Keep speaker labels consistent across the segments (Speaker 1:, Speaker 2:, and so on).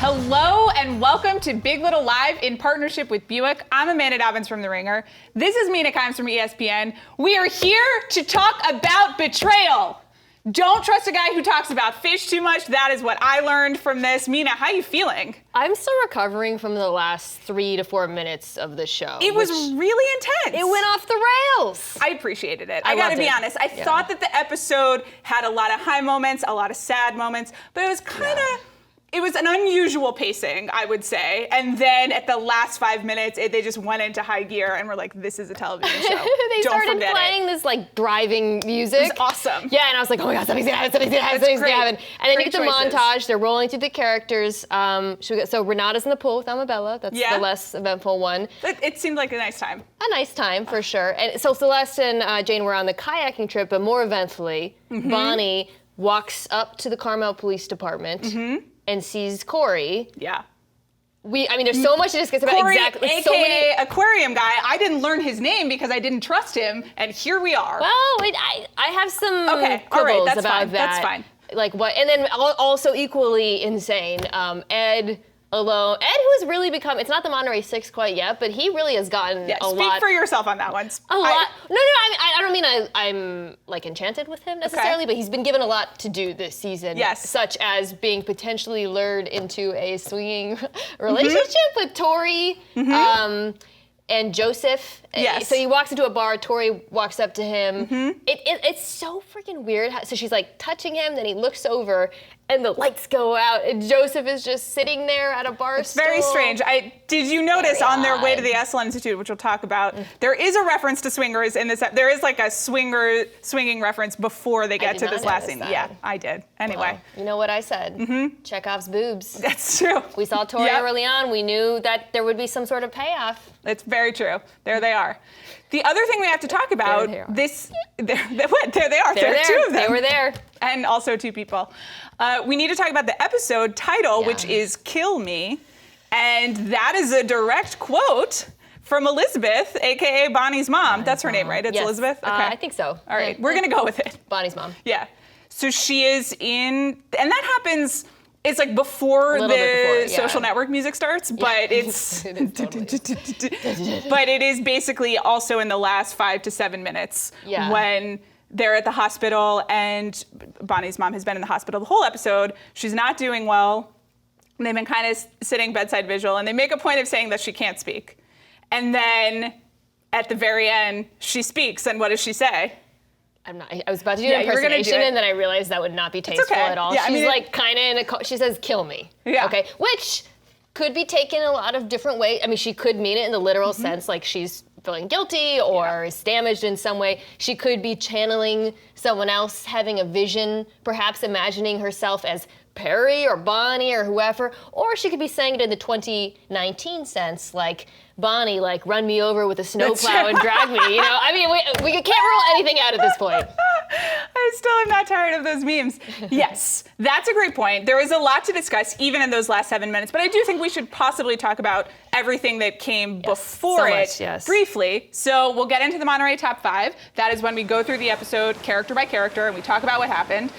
Speaker 1: Hello and welcome to Big Little Live in partnership with Buick. I'm Amanda Dobbins from The Ringer. This is Mina from ESPN. We are here to talk about betrayal. Don't trust a guy who talks about fish too much. That is what I learned from this. Mina, how are you feeling?
Speaker 2: I'm still recovering from the last 3 to 4 minutes of the show.
Speaker 1: It was really intense.
Speaker 2: It went off the rails.
Speaker 1: I appreciated it. I gotta be honest. I thought that the episode had a lot of high moments, a lot of sad moments, but it was kind of... It was an unusual pacing, I would say. And then at the last 5 minutes, they just went into high gear and were like, this is a television show.
Speaker 2: They started playing this like driving music.
Speaker 1: It was awesome.
Speaker 2: Yeah, and I was like, oh my God, something's gonna happen, something's gonna happen. And then you get the montage, they're rolling through the characters. So Renata's in the pool with Amabella. That's the less eventful one.
Speaker 1: It seemed like a nice time.
Speaker 2: A nice time, for sure. And so Celeste and Jane were on the kayaking trip, but more eventfully, Bonnie walks up to the Carmel Police Department and sees Corey.
Speaker 1: Yeah.
Speaker 2: I mean, there's so much to discuss about
Speaker 1: Corey,
Speaker 2: exactly.
Speaker 1: AKA
Speaker 2: so many
Speaker 1: aquarium guy. I didn't learn his name because I didn't trust him, and here we are.
Speaker 2: Well, I have some quibbles about that.
Speaker 1: That's fine.
Speaker 2: Like what? And then also equally insane, Ed alone. Ed, who has really become, it's not the Monterey Six quite yet, but he really has gotten a lot.
Speaker 1: Speak for yourself on that one.
Speaker 2: A lot. No, I don't mean I'm like enchanted with him necessarily, but he's been given a lot to do this season.
Speaker 1: Yes.
Speaker 2: Such as being potentially lured into a swinging relationship with Tori and Joseph.
Speaker 1: Yes.
Speaker 2: So he walks into a bar, Tori walks up to him. It's so freaking weird. So she's like touching him, then he looks over, and the lights go out, and Joseph is just sitting there at a bar stool.
Speaker 1: Very strange. Did you notice on their way to the Essel Institute, which we'll talk about, there is a reference to swingers in this. There is like a swinging reference before they get to this last scene.
Speaker 2: That.
Speaker 1: Yeah, I did. Anyway.
Speaker 2: Well, you know what I said. Chekhov's boobs.
Speaker 1: That's true.
Speaker 2: We saw Tori early on. We knew that there would be some sort of payoff.
Speaker 1: It's very true. There they are. The other thing we have to talk about, there they are. There are two of them.
Speaker 2: They were there.
Speaker 1: And also two people. We need to talk about the episode title, which is Kill Me. And that is a direct quote from Elizabeth, AKA Bonnie's mom. That's her name, right? It's Elizabeth? Okay.
Speaker 2: I think so.
Speaker 1: All right, we're gonna go with it.
Speaker 2: Bonnie's mom.
Speaker 1: Yeah. So she is in, and that happens, it's like before the social network music starts, but it's,
Speaker 2: It is totally.
Speaker 1: but it is basically also in the last 5 to 7 minutes when they're at the hospital, and Bonnie's mom has been in the hospital the whole episode. She's not doing well. And they've been kind of sitting bedside vigil, and they make a point of saying that she can't speak. And then at the very end, she speaks, and what does she say?
Speaker 2: I was about to do an impersonation, and then I realized that would not be tasteful at all.
Speaker 1: Yeah,
Speaker 2: she's like kind of she says, kill me.
Speaker 1: Yeah.
Speaker 2: Okay, which could be taken a lot of different ways. I mean, she could mean it in the literal sense, like she's feeling guilty or is damaged in some way. She could be channeling someone else, having a vision, perhaps imagining herself as Perry or Bonnie or whoever, or she could be saying it in the 2019 sense, like Bonnie, like run me over with a snowplow and drag me. You know, I mean, we can't rule anything out at this point.
Speaker 1: I still am not tired of those memes. Yes, that's a great point. There is a lot to discuss, even in those last 7 minutes, but I do think we should possibly talk about everything that came before briefly. So we'll get into the Monterey Top 5. That is when we go through the episode character by character and we talk about what happened.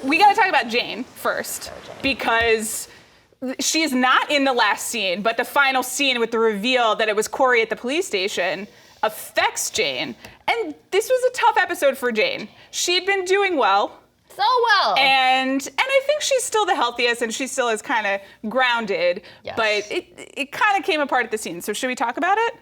Speaker 1: We gotta talk about Jane first, because she is not in the last scene, but the final scene with the reveal that it was Corey at the police station affects Jane. And this was a tough episode for Jane. She'd been doing well.
Speaker 2: So well.
Speaker 1: And I think she's still the healthiest, and she still is kind of grounded, but it kind of came apart at the scene. So should we talk about it?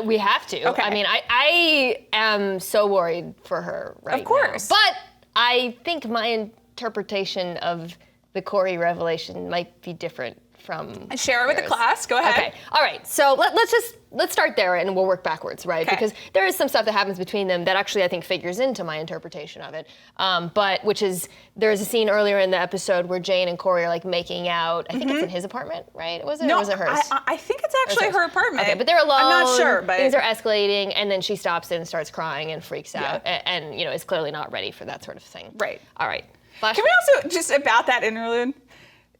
Speaker 2: We have to.
Speaker 1: Okay.
Speaker 2: I mean, I am so worried for her right now.
Speaker 1: Of course.
Speaker 2: But I think my interpretation of the Corey revelation might be different from
Speaker 1: Share it with the class. Go ahead.
Speaker 2: Okay. All right. So let's start there, and we'll work backwards, right?
Speaker 1: Okay.
Speaker 2: Because there is some stuff that happens between them that actually I think figures into my interpretation of it. But which is there is a scene earlier in the episode where Jane and Corey are like making out. I think it's in his apartment, right? Was it? Or was it hers?
Speaker 1: I think it's actually her apartment.
Speaker 2: Okay, but they're alone.
Speaker 1: I'm not sure, but
Speaker 2: things are escalating, and then she stops and starts crying and freaks out, and you know is clearly not ready for that sort of thing.
Speaker 1: Right.
Speaker 2: All right.
Speaker 1: Can we also just about that interlude?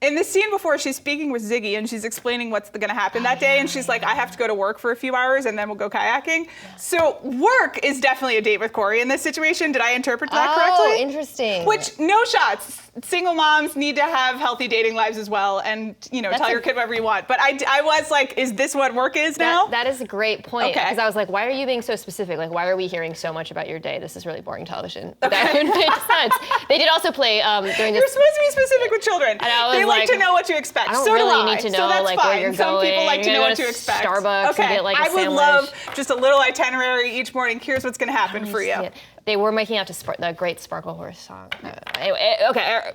Speaker 1: in the scene before, she's speaking with Ziggy and she's explaining what's going to happen that day. And she's like, I have to go to work for a few hours and then we'll go kayaking. Yeah. So work is definitely a date with Corey in this situation. Did I interpret that correctly?
Speaker 2: Oh, interesting.
Speaker 1: Which, no shots. Single moms need to have healthy dating lives as well. And, tell your kid whatever you want. But I was like, is this what work is now?
Speaker 2: That is a great point. Because I was like, why are you being so specific? Like, why are we hearing so much about your day? This is really boring television. Okay. That wouldn't make sense. They did also play during this.
Speaker 1: You're supposed to be specific with children. They like to know what to expect.
Speaker 2: I don't
Speaker 1: so
Speaker 2: really
Speaker 1: do I.
Speaker 2: need to know
Speaker 1: so that's
Speaker 2: like
Speaker 1: fine.
Speaker 2: where you're
Speaker 1: Some
Speaker 2: going.
Speaker 1: People like to know what to expect.
Speaker 2: Starbucks and get like a sandwich.
Speaker 1: I would love just a little itinerary each morning. Here's what's going to happen for you.
Speaker 2: They were making out to the great Sparkle Horse song. Anyway, okay.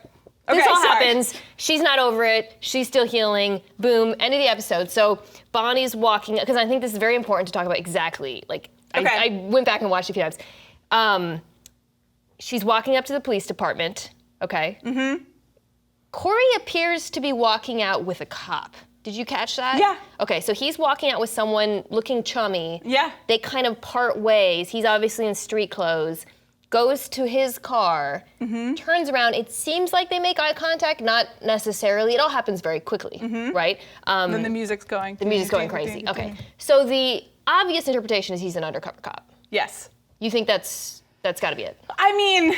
Speaker 2: This all happens. She's not over it. She's still healing. Boom. End of the episode. So Bonnie's walking, because I think this is very important to talk about exactly. Like, I went back and watched it a few times. She's walking up to the police department. Okay. Mm-hmm. Corey appears to be walking out with a cop. Did you catch that?
Speaker 1: Yeah.
Speaker 2: Okay, so he's walking out with someone looking chummy.
Speaker 1: Yeah.
Speaker 2: They kind of part ways. He's obviously in street clothes. Goes to his car, turns around. It seems like they make eye contact, not necessarily. It all happens very quickly, right?
Speaker 1: Then the music's going.
Speaker 2: The music's going crazy. Okay. So the obvious interpretation is he's an undercover cop.
Speaker 1: Yes.
Speaker 2: You think that's got to be it?
Speaker 1: I mean,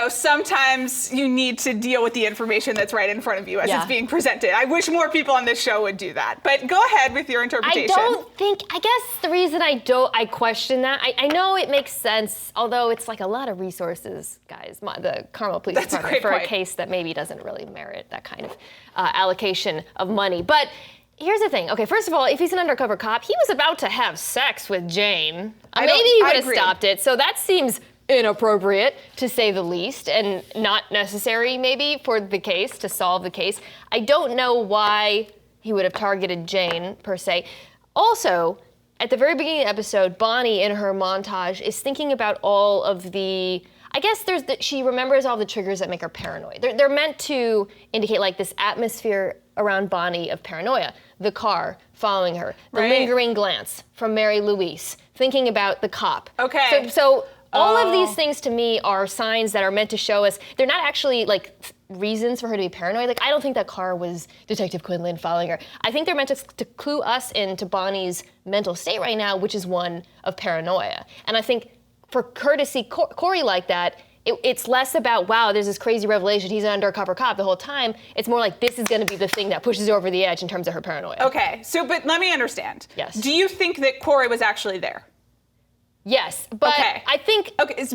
Speaker 1: sometimes you need to deal with the information that's right in front of you as it's being presented. I wish more people on this show would do that. But go ahead with your interpretation.
Speaker 2: I guess the reason I question that, I know it makes sense, although it's like a lot of resources, guys, the Carmel Police Department for a case that maybe doesn't really merit that kind of allocation of money. But here's the thing. Okay, first of all, if he's an undercover cop, he was about to have sex with Jane. Maybe he would have stopped it. So that seems inappropriate, to say the least, and not necessary, maybe, for the case, to solve the case. I don't know why he would have targeted Jane, per se. Also, at the very beginning of the episode, Bonnie, in her montage, is thinking about all of the... I guess she remembers all the triggers that make her paranoid. They're meant to indicate, like, this atmosphere around Bonnie of paranoia. The car following her, the lingering glance from Mary Louise, thinking about the cop.
Speaker 1: Okay.
Speaker 2: So all of these things to me are signs that are meant to show us, they're not actually like reasons for her to be paranoid. Like, I don't think that car was Detective Quinlan following her. I think they're meant to clue us into Bonnie's mental state right now, which is one of paranoia. And I think for her to see Corey like that, it's less about, wow, there's this crazy revelation, he's an undercover cop the whole time. It's more like, this is gonna be the thing that pushes her over the edge in terms of her paranoia.
Speaker 1: Okay, but let me understand.
Speaker 2: Yes.
Speaker 1: Do you think that Corey was actually there?
Speaker 2: Yes, but I think
Speaker 1: but it's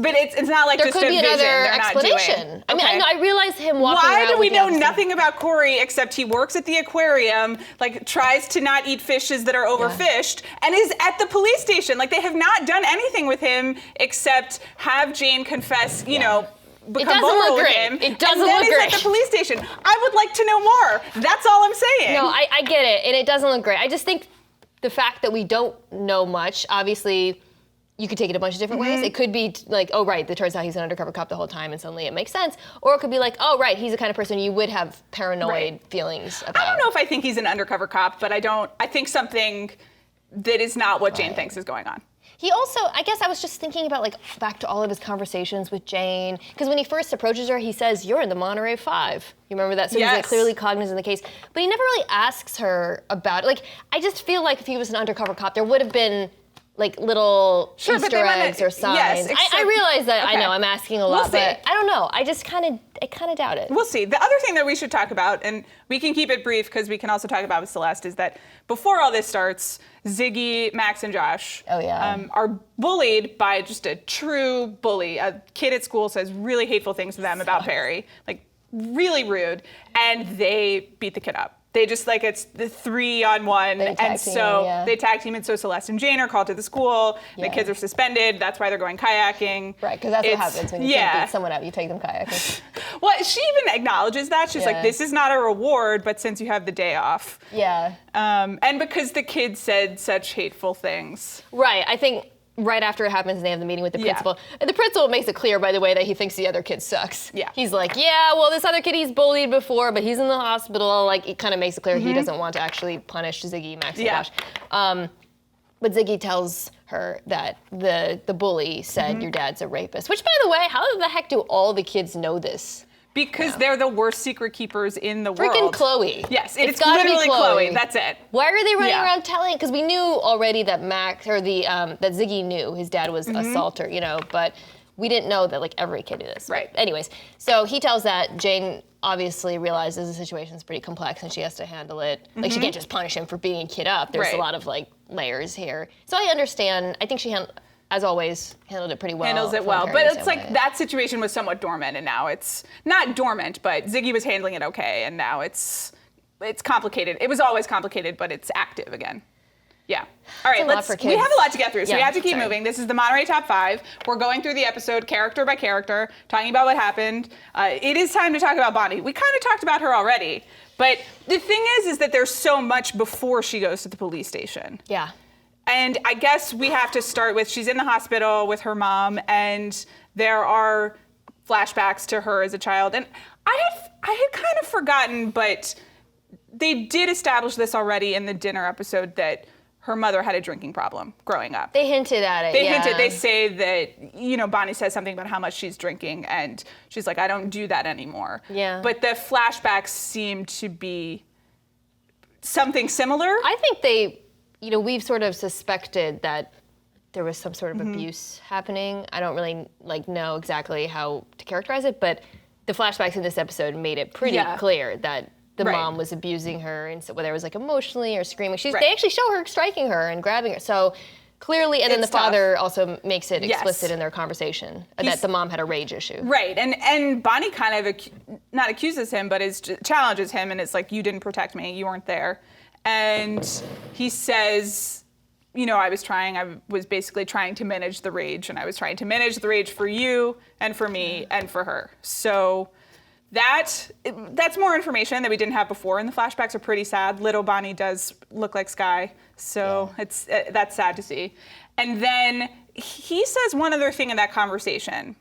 Speaker 1: not like
Speaker 2: there
Speaker 1: just
Speaker 2: could be
Speaker 1: a vision
Speaker 2: another
Speaker 1: they're not
Speaker 2: explanation.
Speaker 1: doing.
Speaker 2: I mean, I realize him walking around.
Speaker 1: Why do we
Speaker 2: with
Speaker 1: know nothing about Corey except he works at the aquarium, like tries to not eat fishes that are overfished, and is at the police station? Like, they have not done anything with him except have Jane confess, become vulnerable with him.
Speaker 2: It doesn't
Speaker 1: look great. And then he's at the police station. I would like to know more. That's all I'm saying.
Speaker 2: No, I get it, and it doesn't look great. I just think the fact that we don't know much, obviously, you could take it a bunch of different ways. It could be like, oh, right, it turns out he's an undercover cop the whole time and suddenly it makes sense. Or it could be like, oh, right, he's the kind of person you would have paranoid feelings about.
Speaker 1: I don't know if I think he's an undercover cop, but I think something that is not what Jane thinks is going on.
Speaker 2: He also, I guess I was just thinking about, like, back to all of his conversations with Jane. Because when he first approaches her, he says, you're in the Monterey Five. You remember that? So he's like clearly cognizant of the case. But he never really asks her about it. Like, I just feel like if he was an undercover cop, there would have been like little Easter eggs or signs. Yes, I realize that. I know I'm asking a lot, but I don't know. I kind of doubt it.
Speaker 1: We'll see. The other thing that we should talk about, and we can keep it brief because we can also talk about with Celeste, is that before all this starts, Ziggy, Max, and Josh are bullied by just a true bully. A kid at school says really hateful things to them about Perry, like really rude, and they beat the kid up. They just, like, it's the 3-on-1, and so they tag team, and so Celeste and Jane are called to the school, the kids are suspended, that's why they're going kayaking.
Speaker 2: Right, because that's what happens when you beat someone up, you take them kayaking.
Speaker 1: Well, she even acknowledges that. She's like, this is not a reward, but since you have the day off.
Speaker 2: Yeah.
Speaker 1: And because the kids said such hateful things.
Speaker 2: Right, I think right after it happens, they have the meeting with the principal. And the principal makes it clear, by the way, that he thinks the other kid sucks. Yeah. He's like, well, this other kid he's bullied before, but he's in the hospital. Like, it kind of makes it clear he doesn't want to actually punish Ziggy, Max, and Josh. But Ziggy tells her that the bully said your dad's a rapist. Which, by the way, how the heck do all the kids know this?
Speaker 1: Because they're the worst secret keepers in the world.
Speaker 2: Freaking Chloe.
Speaker 1: Yes, it's literally Chloe. That's it.
Speaker 2: Why are they running around telling? Because we knew already that Max, or that Ziggy knew his dad was a Salter, but we didn't know that like every kid knew this.
Speaker 1: Right.
Speaker 2: But anyways, so he tells that Jane obviously realizes the situation's pretty complex and she has to handle it. Like she can't just punish him for beating a kid up. There's a lot of like layers here. So I understand. I think she as always, handled it pretty well.
Speaker 1: Handles it well. But it's like that situation was somewhat dormant, and now it's not dormant, but Ziggy was handling it okay, and now it's complicated. It was always complicated, but it's active again. Yeah. All right, we have a lot to get through, so we have to keep moving. This is the Monterey Top 5. We're going through the episode character by character, talking about what happened. It is time to talk about Bonnie. We kind of talked about her already, but the thing is that there's so much before she goes to the police station.
Speaker 2: Yeah.
Speaker 1: And I guess we have to start with, she's in the hospital with her mom, and there are flashbacks to her as a child. And I had kind of forgotten, but they did establish this already in the dinner episode that her mother had a drinking problem growing up.
Speaker 2: They hinted at it,
Speaker 1: They say that, Bonnie says something about how much she's drinking, and she's like, I don't do that anymore.
Speaker 2: Yeah.
Speaker 1: But the flashbacks seem to be something similar.
Speaker 2: I think we've sort of suspected that there was some sort of abuse happening. I don't really know exactly how to characterize it, but the flashbacks in this episode made it pretty clear that the mom was abusing her, and so whether it was like emotionally or screaming. They actually show her striking her and grabbing her. So clearly, and then the father also makes it explicit in their conversation that the mom had a rage issue. Right,
Speaker 1: and Bonnie kind of not accuses him, but challenges him, and it's like, you didn't protect me, you weren't there. And he says, I was basically trying to manage the rage, and I was trying to manage the rage for you and for me and for her. So that's more information that we didn't have before, and the flashbacks are pretty sad. Little Bonnie does look like Skye, so that's sad to see. And then he says one other thing in that conversation,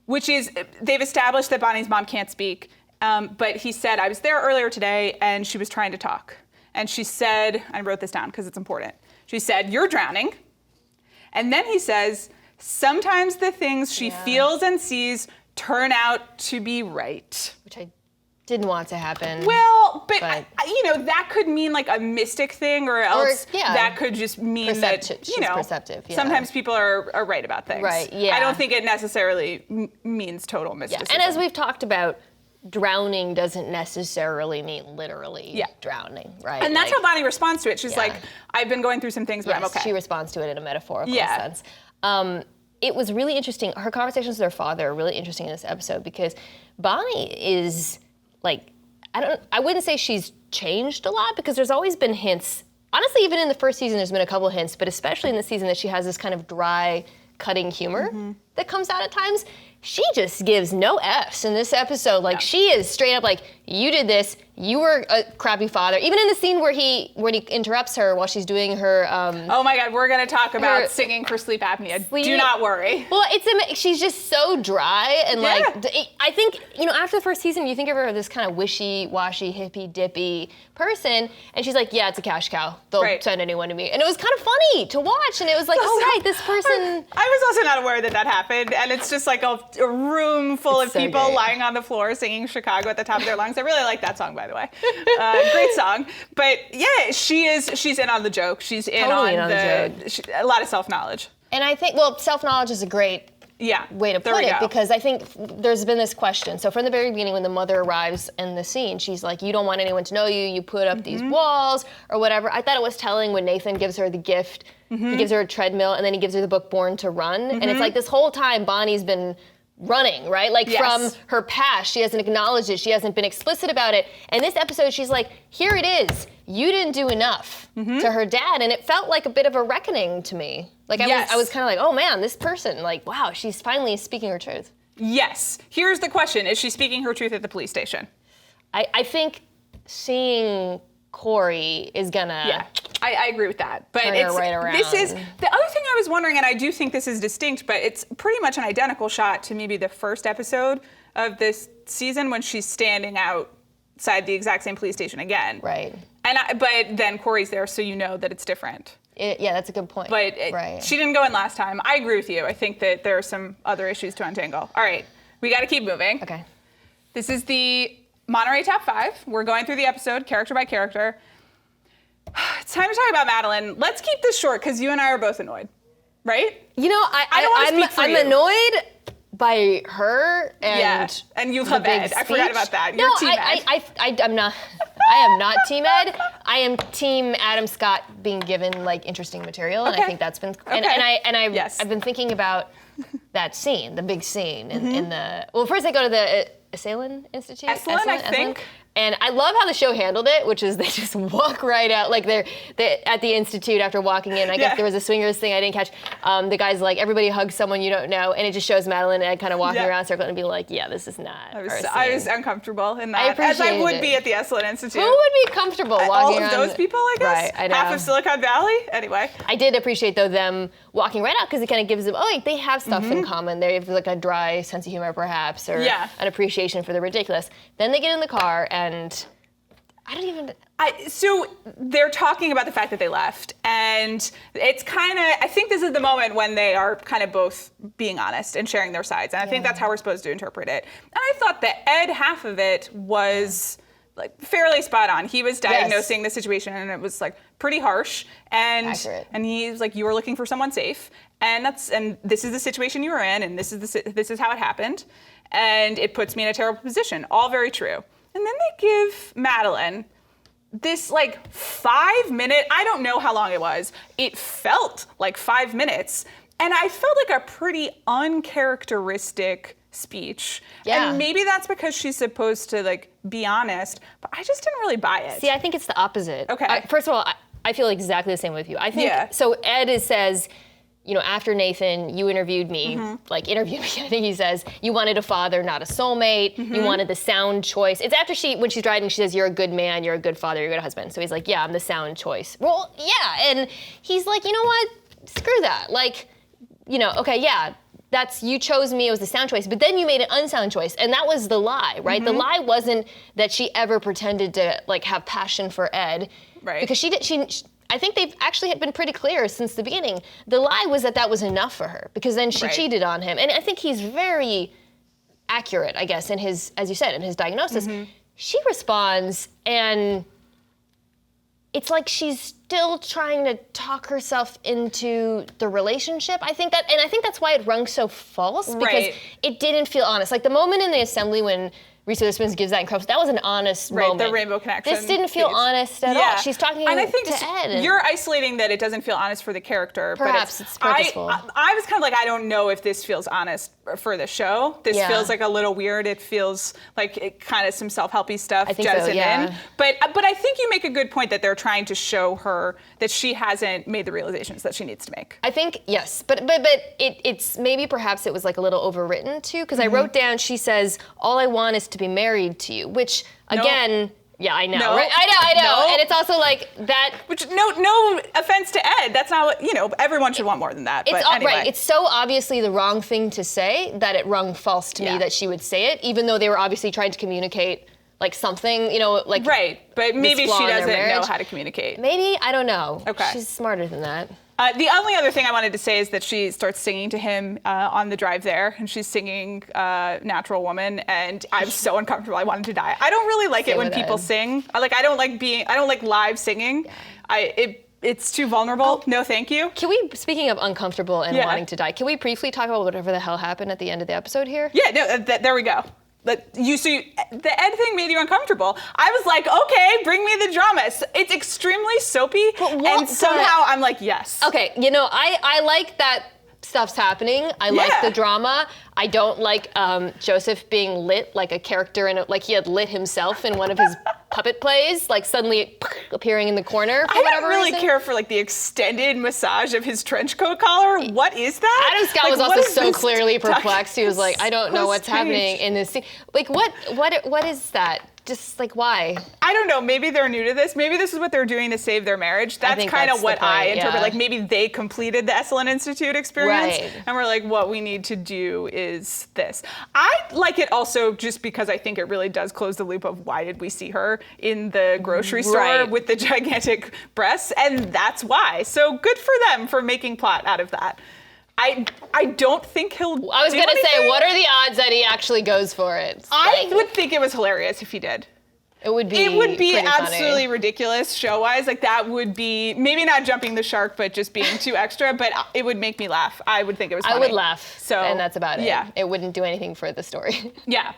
Speaker 1: which is they've established that Bonnie's mom can't speak, but he said, I was there earlier today, and she was trying to talk. And she said, I wrote this down because it's important. She said, you're drowning. And then he says, sometimes the things she feels and sees turn out to be right.
Speaker 2: Which I didn't want to happen.
Speaker 1: Well, but that could mean like a mystic thing, or else that could just mean that,
Speaker 2: perceptive. Yeah.
Speaker 1: Sometimes people are right about things.
Speaker 2: Right, yeah.
Speaker 1: I don't think it necessarily means total mysticism.
Speaker 2: Yeah. And as we've talked about, drowning doesn't necessarily mean literally drowning, right?
Speaker 1: And that's how Bonnie responds to it. She's like, I've been going through some things, but I'm okay.
Speaker 2: She responds to it in a metaphorical sense. It was really interesting. Her conversations with her father are really interesting in this episode because Bonnie is like, I wouldn't say she's changed a lot because there's always been hints. Honestly, even in the first season, there's been a couple hints, but especially in this season that she has this kind of dry, cutting humor that comes out at times. She just gives no Fs in this episode. Like she is straight up like, you did this, you were a crappy father. Even in the scene where he interrupts her while she's doing her
Speaker 1: oh my God, we're gonna talk about singing for sleep apnea. Do not worry.
Speaker 2: Well, she's just so dry and I think, after the first season, you think of her as this kind of wishy-washy, hippy-dippy person, and she's like, yeah, it's a cash cow. They'll send anyone to me. And it was kind of funny to watch, and it was like, this person.
Speaker 1: I was also not aware that happened, and it's just like a room full of people lying on the floor singing Chicago at the top of their lungs. I really like that song, by the way. Great song. But yeah, she's in on the joke. She's
Speaker 2: totally in on the joke.
Speaker 1: A lot of self-knowledge.
Speaker 2: And I think, self-knowledge is a great way to put it, because I think there's been this question. So from the very beginning, when the mother arrives in the scene, she's like, you don't want anyone to know you, you put up these walls or whatever. I thought it was telling when Nathan gives her the gift, he gives her a treadmill, and then he gives her the book Born to Run. And it's like this whole time Bonnie's been running, right? Like from her past, she hasn't acknowledged it, she hasn't been explicit about it. And this episode, she's like, here it is. You didn't do enough to her dad. And it felt like a bit of a reckoning to me. Like I was kind of like, oh man, this person, like, wow, she's finally speaking her truth.
Speaker 1: Yes. Here's the question. Is she speaking her truth at the police station?
Speaker 2: I think seeing Corey is gonna...
Speaker 1: Yeah, I agree with that. But
Speaker 2: turn her right around.
Speaker 1: This is... The other thing I was wondering, and I do think this is distinct, but it's pretty much an identical shot to maybe the first episode of this season when she's standing outside the exact same police station again.
Speaker 2: Right.
Speaker 1: But then Corey's there, so you know that it's different.
Speaker 2: Yeah, that's a good point.
Speaker 1: But she didn't go in last time. I agree with you. I think that there are some other issues to untangle. All right, we got to keep moving.
Speaker 2: Okay.
Speaker 1: This is the Monterey Top 5. We're going through the episode character by character. It's time to talk about Madeline. Let's keep this short because you and I are both annoyed, right?
Speaker 2: You know, I'm annoyed by her
Speaker 1: and you love Ed. I forgot about that.
Speaker 2: No,
Speaker 1: You're Team Ed.
Speaker 2: I'm not. I am not Team Ed. I am Team Adam Scott being given like interesting material, and I think that's been. I've been thinking about that scene, the big scene in the. Well, first they go to the Esalen Institute.
Speaker 1: Esalen, I think.
Speaker 2: And I love how the show handled it, which is they just walk right out. Like they're at the Institute after walking in. I guess there was a swingers thing I didn't catch. The guy's like, everybody hugs someone you don't know. And it just shows Madeline and Ed kind of walking around circle and be like, yeah, this is not
Speaker 1: I was uncomfortable in that. As I would be at the Esalen Institute.
Speaker 2: Who would be comfortable walking
Speaker 1: all of
Speaker 2: around?
Speaker 1: Those people, I guess?
Speaker 2: Right, I know.
Speaker 1: Half of Silicon Valley? Anyway.
Speaker 2: I did appreciate, though, them walking right out because it kind of gives them, they have stuff in common. They have like a dry sense of humor, perhaps, or an appreciation for the ridiculous. Then they get in the car and...
Speaker 1: So they're talking about the fact that they left, and it's kind of, I think this is the moment when they are kind of both being honest and sharing their sides, and I think that's how we're supposed to interpret it. And I thought the Ed half of it was like fairly spot on. He was diagnosing the situation, and it was like pretty harsh, and
Speaker 2: accurate.
Speaker 1: And he's like, you were looking for someone safe, and this is the situation you were in, and this is how it happened, and it puts me in a terrible position. All very true. And then they give Madeline this like 5-minute, I don't know how long it was. It felt like 5 minutes. And I felt like a pretty uncharacteristic speech.
Speaker 2: Yeah.
Speaker 1: And maybe that's because she's supposed to like be honest, but I just didn't really buy it.
Speaker 2: See, I think it's the opposite.
Speaker 1: Okay.
Speaker 2: First of all, I feel exactly the same with you. I think, so Ed says, you know, after Nathan, you interviewed me, I think he says, you wanted a father, not a soulmate. You wanted the sound choice. It's after when she's driving, she says, you're a good man, you're a good father, you're a good husband. So he's like, yeah, I'm the sound choice. Well, yeah, and he's like, you know what, screw that. Like, you know, okay, yeah, you chose me, it was the sound choice, but then you made an unsound choice, and that was the lie, right? The lie wasn't that she ever pretended to like have passion for Ed.
Speaker 1: Right.
Speaker 2: Because I think they've actually been pretty clear since the beginning. The lie was that was enough for her, because then she cheated on him. And I think he's very accurate, I guess, in his, as you said, in his diagnosis. She responds, and it's like she's still trying to talk herself into the relationship. I think that's why it rung so false, because it didn't feel honest. Like the moment in the assembly when Reese Witherspoon gives that incredible. That was an honest moment.
Speaker 1: The rainbow connection.
Speaker 2: This didn't feel honest at all. She's talking
Speaker 1: and I think
Speaker 2: to Ed.
Speaker 1: You're isolating that it doesn't feel honest for the character.
Speaker 2: Perhaps
Speaker 1: but
Speaker 2: it's purposeful.
Speaker 1: I was kind of like, I don't know if this feels honest for the show. This feels like a little weird. It feels like kind of some self-helpy stuff jettisoned in. But I think you make a good point that they're trying to show her that she hasn't made the realizations that she needs to make.
Speaker 2: I think, yes. But it's maybe perhaps it was like a little overwritten too, because I wrote down, she says, all I want is to be married to you, which again, yeah, I know. Right? I know.
Speaker 1: No.
Speaker 2: And it's also like that.
Speaker 1: Which no offense to Ed, that's not what, everyone should want more than that. But anyway.
Speaker 2: Right. It's so obviously the wrong thing to say that it rung false to me that she would say it, even though they were obviously trying to communicate like something, like
Speaker 1: right. But maybe she doesn't know how to communicate.
Speaker 2: Maybe, I don't know.
Speaker 1: Okay.
Speaker 2: She's smarter than that.
Speaker 1: The only other thing I wanted to say is that she starts singing to him on the drive there, and she's singing Natural Woman, and I'm so uncomfortable, I wanted to die. I don't really like it when people sing. I don't like live singing. Yeah. It's too vulnerable. No, thank you.
Speaker 2: Can we, speaking of uncomfortable and wanting to die, can we briefly talk about whatever the hell happened at the end of the episode here?
Speaker 1: Yeah, no, there we go. The Ed thing made you uncomfortable. I was like, okay, bring me the drama. It's extremely soapy, and somehow I'm like, yes.
Speaker 2: Okay, I like that stuff's happening. I like the drama. I don't like Joseph being lit like a character like he had lit himself in one of his puppet plays, like suddenly appearing in the corner for whatever
Speaker 1: reason. I don't really care for like the extended massage of his trench coat collar. What is that?
Speaker 2: Adam Scott was also so clearly perplexed. He was like, I don't know what's happening in this scene. Like, what is that? Just like, why?
Speaker 1: I don't know. Maybe they're new to this. Maybe this is what they're doing to save their marriage. That's kind of what I interpret. Like maybe they completed the Esalen Institute experience, and we're like, what we need to do is this. I like it also just because I think it really does close the loop of why did we see her in the grocery store with the gigantic breasts, and that's why. So good for them for making plot out of that. I don't think he'll.
Speaker 2: I was gonna say, what are the odds that he actually goes for it?
Speaker 1: I would think it was hilarious if he did.
Speaker 2: It would be
Speaker 1: absolutely
Speaker 2: funny.
Speaker 1: Ridiculous show-wise. Like that would be maybe not jumping the shark, but just being too extra. But it would make me laugh. I would think it was funny.
Speaker 2: I would laugh.
Speaker 1: So,
Speaker 2: and that's about it.
Speaker 1: Yeah.
Speaker 2: It wouldn't do anything for the story.
Speaker 1: Yeah.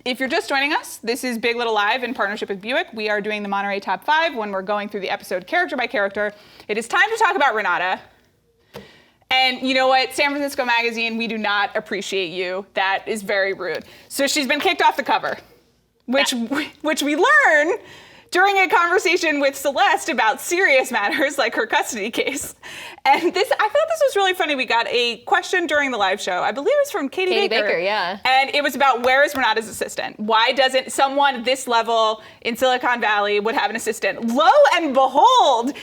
Speaker 1: If you're just joining us, this is Big Little Live in partnership with Buick. We are doing the Monterey Top 5 when we're going through the episode character by character. It is time to talk about Renata. And you know what, San Francisco Magazine, we do not appreciate you. That is very rude. So she's been kicked off the cover, which we learn during a conversation with Celeste about serious matters like her custody case. And I thought this was really funny. We got a question during the live show. I believe it was from Katie Baker.
Speaker 2: Yeah.
Speaker 1: And it was about, where is Renata's assistant? Why doesn't someone this level in Silicon Valley would have an assistant? Lo and behold,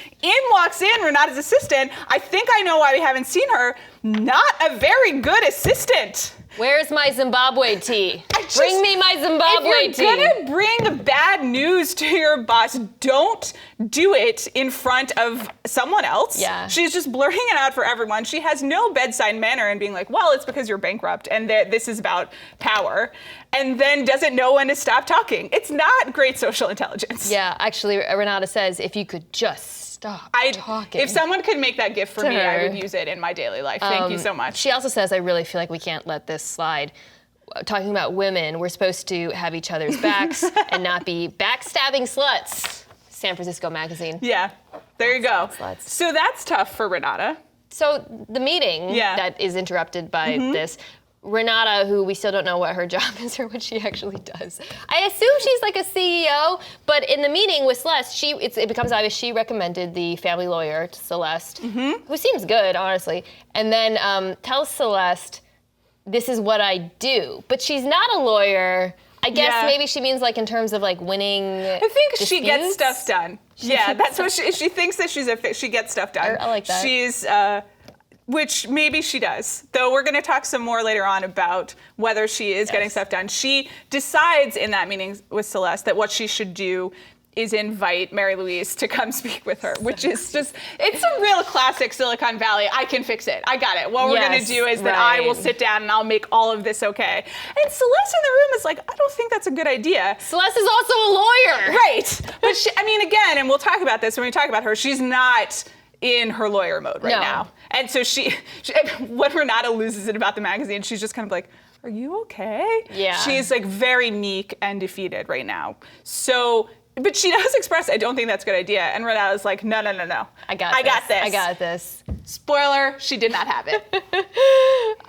Speaker 1: walks in Renata's assistant. I think I know why we haven't seen her. Not a very good assistant.
Speaker 2: Where's my Zimbabwe tea? Bring me my Zimbabwe tea.
Speaker 1: If you're gonna bring bad news to your boss, don't do it in front of someone else.
Speaker 2: Yeah.
Speaker 1: She's just blurting it out for everyone. She has no bedside manner and being like, well, it's because you're bankrupt and this is about power. And then doesn't know when to stop talking. It's not great social intelligence.
Speaker 2: Yeah, actually, Renata says, if you could just stop talking.
Speaker 1: If someone could make that gift for me, I would use it in my daily life. Thank you so much.
Speaker 2: She also says, I really feel like we can't let this slide. Talking about women, we're supposed to have each other's backs and not be backstabbing sluts. San Francisco Magazine.
Speaker 1: Yeah, there you go.
Speaker 2: Sluts.
Speaker 1: So that's tough for Renata.
Speaker 2: So the meeting that is interrupted by this, Renata, who we still don't know what her job is or what she actually does. I assume she's like a CEO, but in the meeting with Celeste, it becomes obvious she recommended the family lawyer to Celeste, who seems good, honestly, and then tells Celeste, this is what I do. But she's not a lawyer. I guess maybe she means like in terms of like winning
Speaker 1: I think
Speaker 2: disputes?
Speaker 1: she gets stuff done. That's what she thinks that she gets stuff done.
Speaker 2: I like that.
Speaker 1: She's which maybe she does. Though we're going to talk some more later on about whether she is getting stuff done. She decides in that meeting with Celeste that what she should do is invite Mary Louise to come speak with her, which is just, it's a real classic Silicon Valley. I can fix it. I got it. What we're going to do is that I will sit down and I'll make all of this okay. And Celeste in the room is like, I don't think that's a good idea.
Speaker 2: Celeste is also a lawyer.
Speaker 1: Right. But she, I mean, again, and we'll talk about this when we talk about her, she's not in her lawyer mode right now. And so she when Renata loses it about the magazine, she's just kind of like, are you okay?
Speaker 2: Yeah.
Speaker 1: She's like very meek and defeated right now. So, but she does express, I don't think that's a good idea. And Renata's like, no. I got this. Spoiler, she did not have it.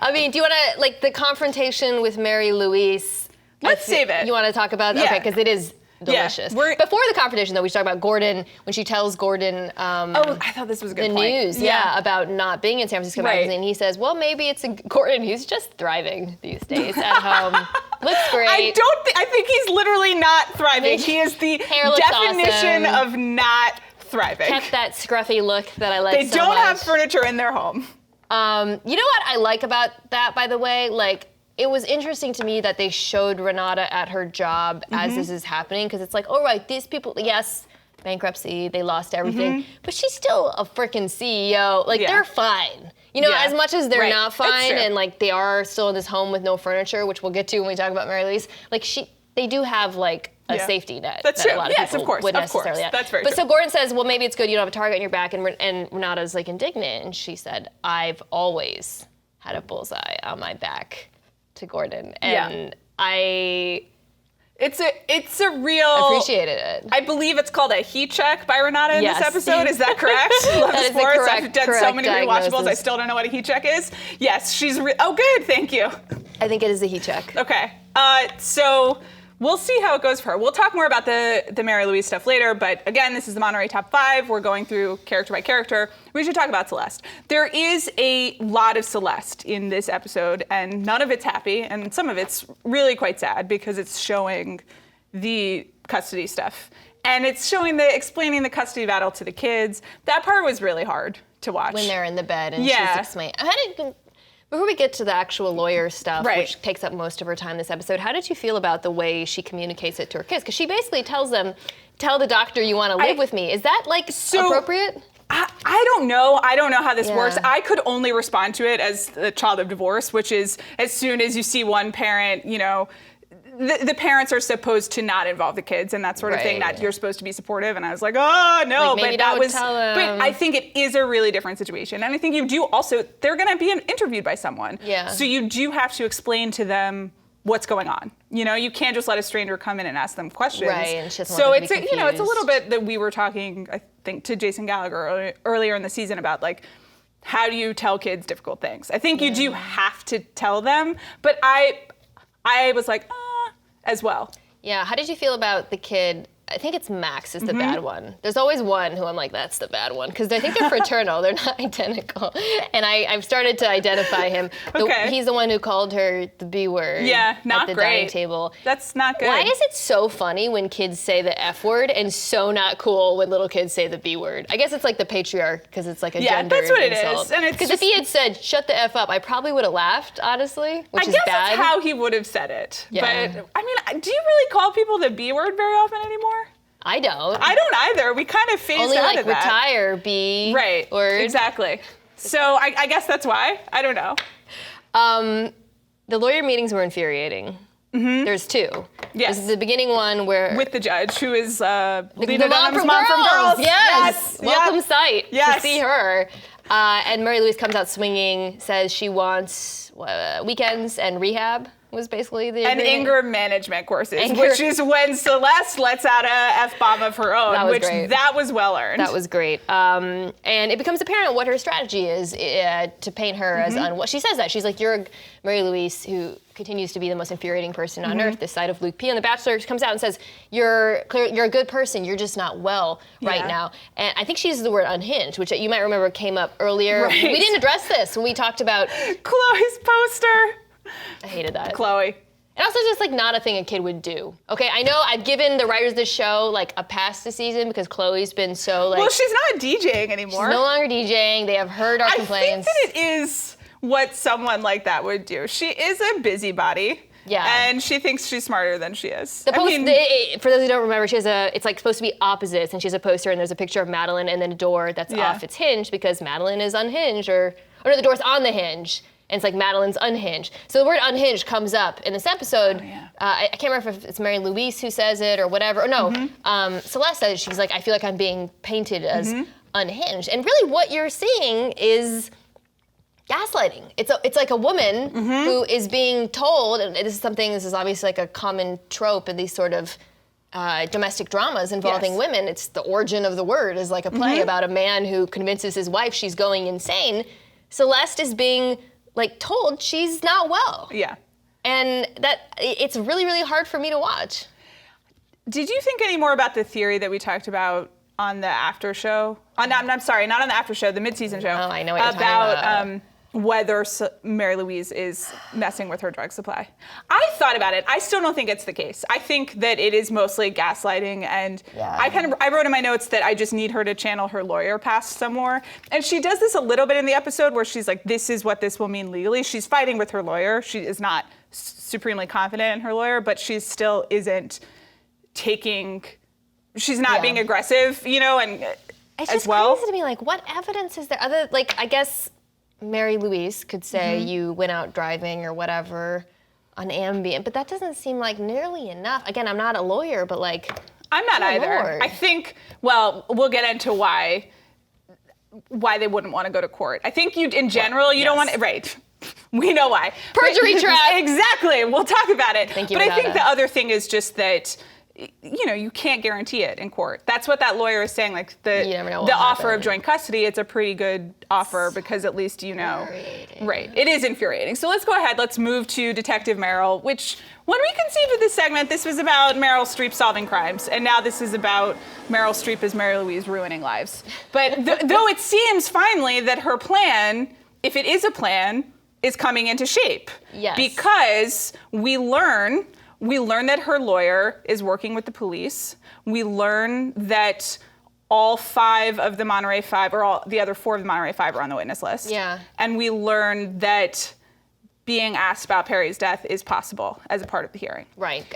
Speaker 2: I mean, do you want to, like, the confrontation with Mary Louise?
Speaker 1: Let's save it.
Speaker 2: You want to talk about that?
Speaker 1: Yeah.
Speaker 2: Okay, because it is delicious.
Speaker 1: Yeah,
Speaker 2: before the confrontation, though, we should talk about Gordon, when she tells Gordon
Speaker 1: I thought this was a good
Speaker 2: the
Speaker 1: point.
Speaker 2: news, about not being in San Francisco Magazine. He says, well, maybe it's Gordon who's just thriving these days at home. Looks great.
Speaker 1: I think he's literally not thriving. He is the definition of not thriving.
Speaker 2: Kept that scruffy look that I like so much.
Speaker 1: They don't have furniture in their home.
Speaker 2: You know what I like about that, by the way? Like, it was interesting to me that they showed Renata at her job as this is happening, because it's like, all right, these people, yes, bankruptcy, they lost everything, but she's still a freaking CEO. Like, they're fine. You know, as much as they're not fine, and like they are still in this home with no furniture, which we'll get to when we talk about Mary Louise, like they do have like a safety net.
Speaker 1: That's
Speaker 2: that
Speaker 1: true.
Speaker 2: A lot of people wouldn't necessarily have.
Speaker 1: That's very
Speaker 2: true.
Speaker 1: true.
Speaker 2: So Gordon says, well, maybe it's good you don't have a target on your back, and Renata's like indignant, and she said, I've always had a bullseye on my back, to Gordon, and
Speaker 1: It's a real
Speaker 2: appreciated it.
Speaker 1: I believe it's called a heat check by Renata in this episode. Is that correct?
Speaker 2: That is the correct,
Speaker 1: I've done so many rewatchables. I still don't know what a heat check is. Yes, she's oh good, thank you.
Speaker 2: I think it is a heat check.
Speaker 1: Okay, so we'll see how it goes for her. We'll talk more about the Mary Louise stuff later, but again, this is the Monterey Top 5. We're going through character by character. We should talk about Celeste. There is a lot of Celeste in this episode, and none of it's happy, and some of it's really quite sad because it's showing the custody stuff. And it's showing explaining the custody battle to the kids. That part was really hard to watch.
Speaker 2: When they're in the bed and she's explaining. Before we get to the actual lawyer stuff, which takes up most of her time this episode, how did you feel about the way she communicates it to her kids? Because she basically tells them, tell the doctor you want to live with me. Is that like appropriate?
Speaker 1: I don't know. I don't know how this works. I could only respond to it as the child of divorce, which is as soon as you see one parent, you know, the parents are supposed to not involve the kids and that sort of thing, that you're supposed to be supportive. And I was like, oh, no.
Speaker 2: Like,
Speaker 1: but I think it is a really different situation. And I think you do also, they're going to be interviewed by someone.
Speaker 2: Yeah.
Speaker 1: So you do have to explain to them what's going on. You know, you can't just let a stranger come in and ask them questions.
Speaker 2: Right, and she doesn't
Speaker 1: so
Speaker 2: want them
Speaker 1: it's
Speaker 2: to be
Speaker 1: you know, it's a little
Speaker 2: confused.
Speaker 1: bit that we were talking, I think, to Jason Gallagher earlier in the season about like, how do you tell kids difficult things? I think you do have to tell them, but I was like, as well.
Speaker 2: Yeah, how did you feel about the kid? I think it's Max is the bad one. There's always one who I'm like, that's the bad one. Because I think they're fraternal, they're not identical. And I've started to identify him. He's the one who called her the B word
Speaker 1: not
Speaker 2: at the dining table.
Speaker 1: That's not good.
Speaker 2: Why is it so funny when kids say the F word and so not cool when little kids say the B word? I guess it's like the patriarch, because it's like a gender
Speaker 1: that's what
Speaker 2: insult.
Speaker 1: it is.
Speaker 2: Because if he had said, shut the F up, I probably would have laughed, honestly, which is
Speaker 1: I guess
Speaker 2: bad.
Speaker 1: that's how he would have said it.
Speaker 2: Yeah.
Speaker 1: But, I mean, do you really call people the B word very often anymore?
Speaker 2: I don't.
Speaker 1: I don't either. We kind of phased
Speaker 2: Only
Speaker 1: out
Speaker 2: like
Speaker 1: of that.
Speaker 2: retire, B word.
Speaker 1: Exactly. So I guess that's why. I don't know.
Speaker 2: The lawyer meetings were infuriating. There's two.
Speaker 1: Yes.
Speaker 2: This is the beginning one where
Speaker 1: With the judge, who is
Speaker 2: the
Speaker 1: Lena
Speaker 2: mom
Speaker 1: Dunham's
Speaker 2: from
Speaker 1: mom from
Speaker 2: Girls.
Speaker 1: Girls.
Speaker 2: Yes. Welcome sight to see her. And Mary Louise comes out swinging, says she wants weekends and rehab. Was basically the
Speaker 1: and
Speaker 2: agreement.
Speaker 1: anger management courses, which is when Celeste lets out a F-bomb of her own, that was well earned.
Speaker 2: That was great. And it becomes apparent what her strategy is to paint her as what she says that. She's like, you're Mary Louise, who continues to be the most infuriating person on earth, this side of Luke P. on The Bachelor. She comes out and says, you're a good person, you're just not well right now. And I think she uses the word unhinged, which you might remember came up earlier.
Speaker 1: Right.
Speaker 2: We didn't address this when we talked about
Speaker 1: Chloe's poster.
Speaker 2: I hated that.
Speaker 1: Chloe.
Speaker 2: And also just like not a thing a kid would do. Okay, I know I've given the writers of this show like a pass this season because Chloe's been so like.
Speaker 1: Well, she's not DJing anymore.
Speaker 2: She's no longer DJing. They have heard our complaints.
Speaker 1: I think that it is what someone like that would do. She is a busybody.
Speaker 2: Yeah.
Speaker 1: And she thinks she's smarter than she is.
Speaker 2: For those who don't remember, it's like supposed to be opposites, and she has a poster, and there's a picture of Madeline, and then a door that's off its hinge because Madeline is unhinged, or no, the door's on the hinge. And it's like Madeline's unhinged. So the word unhinged comes up in this episode. I can't remember if it's Mary Louise who says it or whatever. Or no, Celeste says, she's like, I feel like I'm being painted as unhinged. And really what you're seeing is gaslighting. It's like a woman who is being told, and this is obviously like a common trope in these sort of domestic dramas involving women. It's the origin of the word is like a play about a man who convinces his wife she's going insane. Celeste is being like told she's not well.
Speaker 1: Yeah.
Speaker 2: And that it's really, really hard for me to watch.
Speaker 1: Did you think any more about the theory that we talked about on the after show? I'm sorry, not on the after show, the mid-season show.
Speaker 2: Oh, I know what you're talking about.
Speaker 1: Whether Mary Louise is messing with her drug supply. I thought about it. I still don't think it's the case. I think that it is mostly gaslighting, and I wrote in my notes that I just need her to channel her lawyer past some more. And she does this a little bit in the episode where she's like, this is what this will mean legally. She's fighting with her lawyer. She is not supremely confident in her lawyer, but she still isn't she's not being aggressive, you know, and
Speaker 2: it's just crazy to me, like, what evidence is there? I guess Mary Louise could say you went out driving or whatever on Ambien, but that doesn't seem like nearly enough. Again, I'm not a lawyer, but like,
Speaker 1: I'm not either.
Speaker 2: Lord.
Speaker 1: I think, well, we'll get into why they wouldn't want to go to court. I think in general, you don't want to, right. We know why.
Speaker 2: Perjury trap.
Speaker 1: Exactly. We'll talk about it.
Speaker 2: Thank you,
Speaker 1: but I think
Speaker 2: Renata.
Speaker 1: the other thing is just that, you know, you can't guarantee it in court. That's what that lawyer is saying. Like the offer of joint custody, it's a pretty good offer because at least you know. Right. It is infuriating. So let's go ahead. Let's move to Detective MERYL, which when we conceived of this segment, this was about Meryl Streep solving crimes. And now this is about Meryl Streep as Mary Louise ruining lives. But though it seems finally that her plan, if it is a plan, is coming into shape.
Speaker 2: Yes.
Speaker 1: Because we learn that her lawyer is working with the police. We learn that all 5 of the Monterey 5, or all the other 4 of the Monterey 5 are on the witness list.
Speaker 2: Yeah.
Speaker 1: And we learn that being asked about Perry's death is possible as a part of the hearing.
Speaker 2: Right.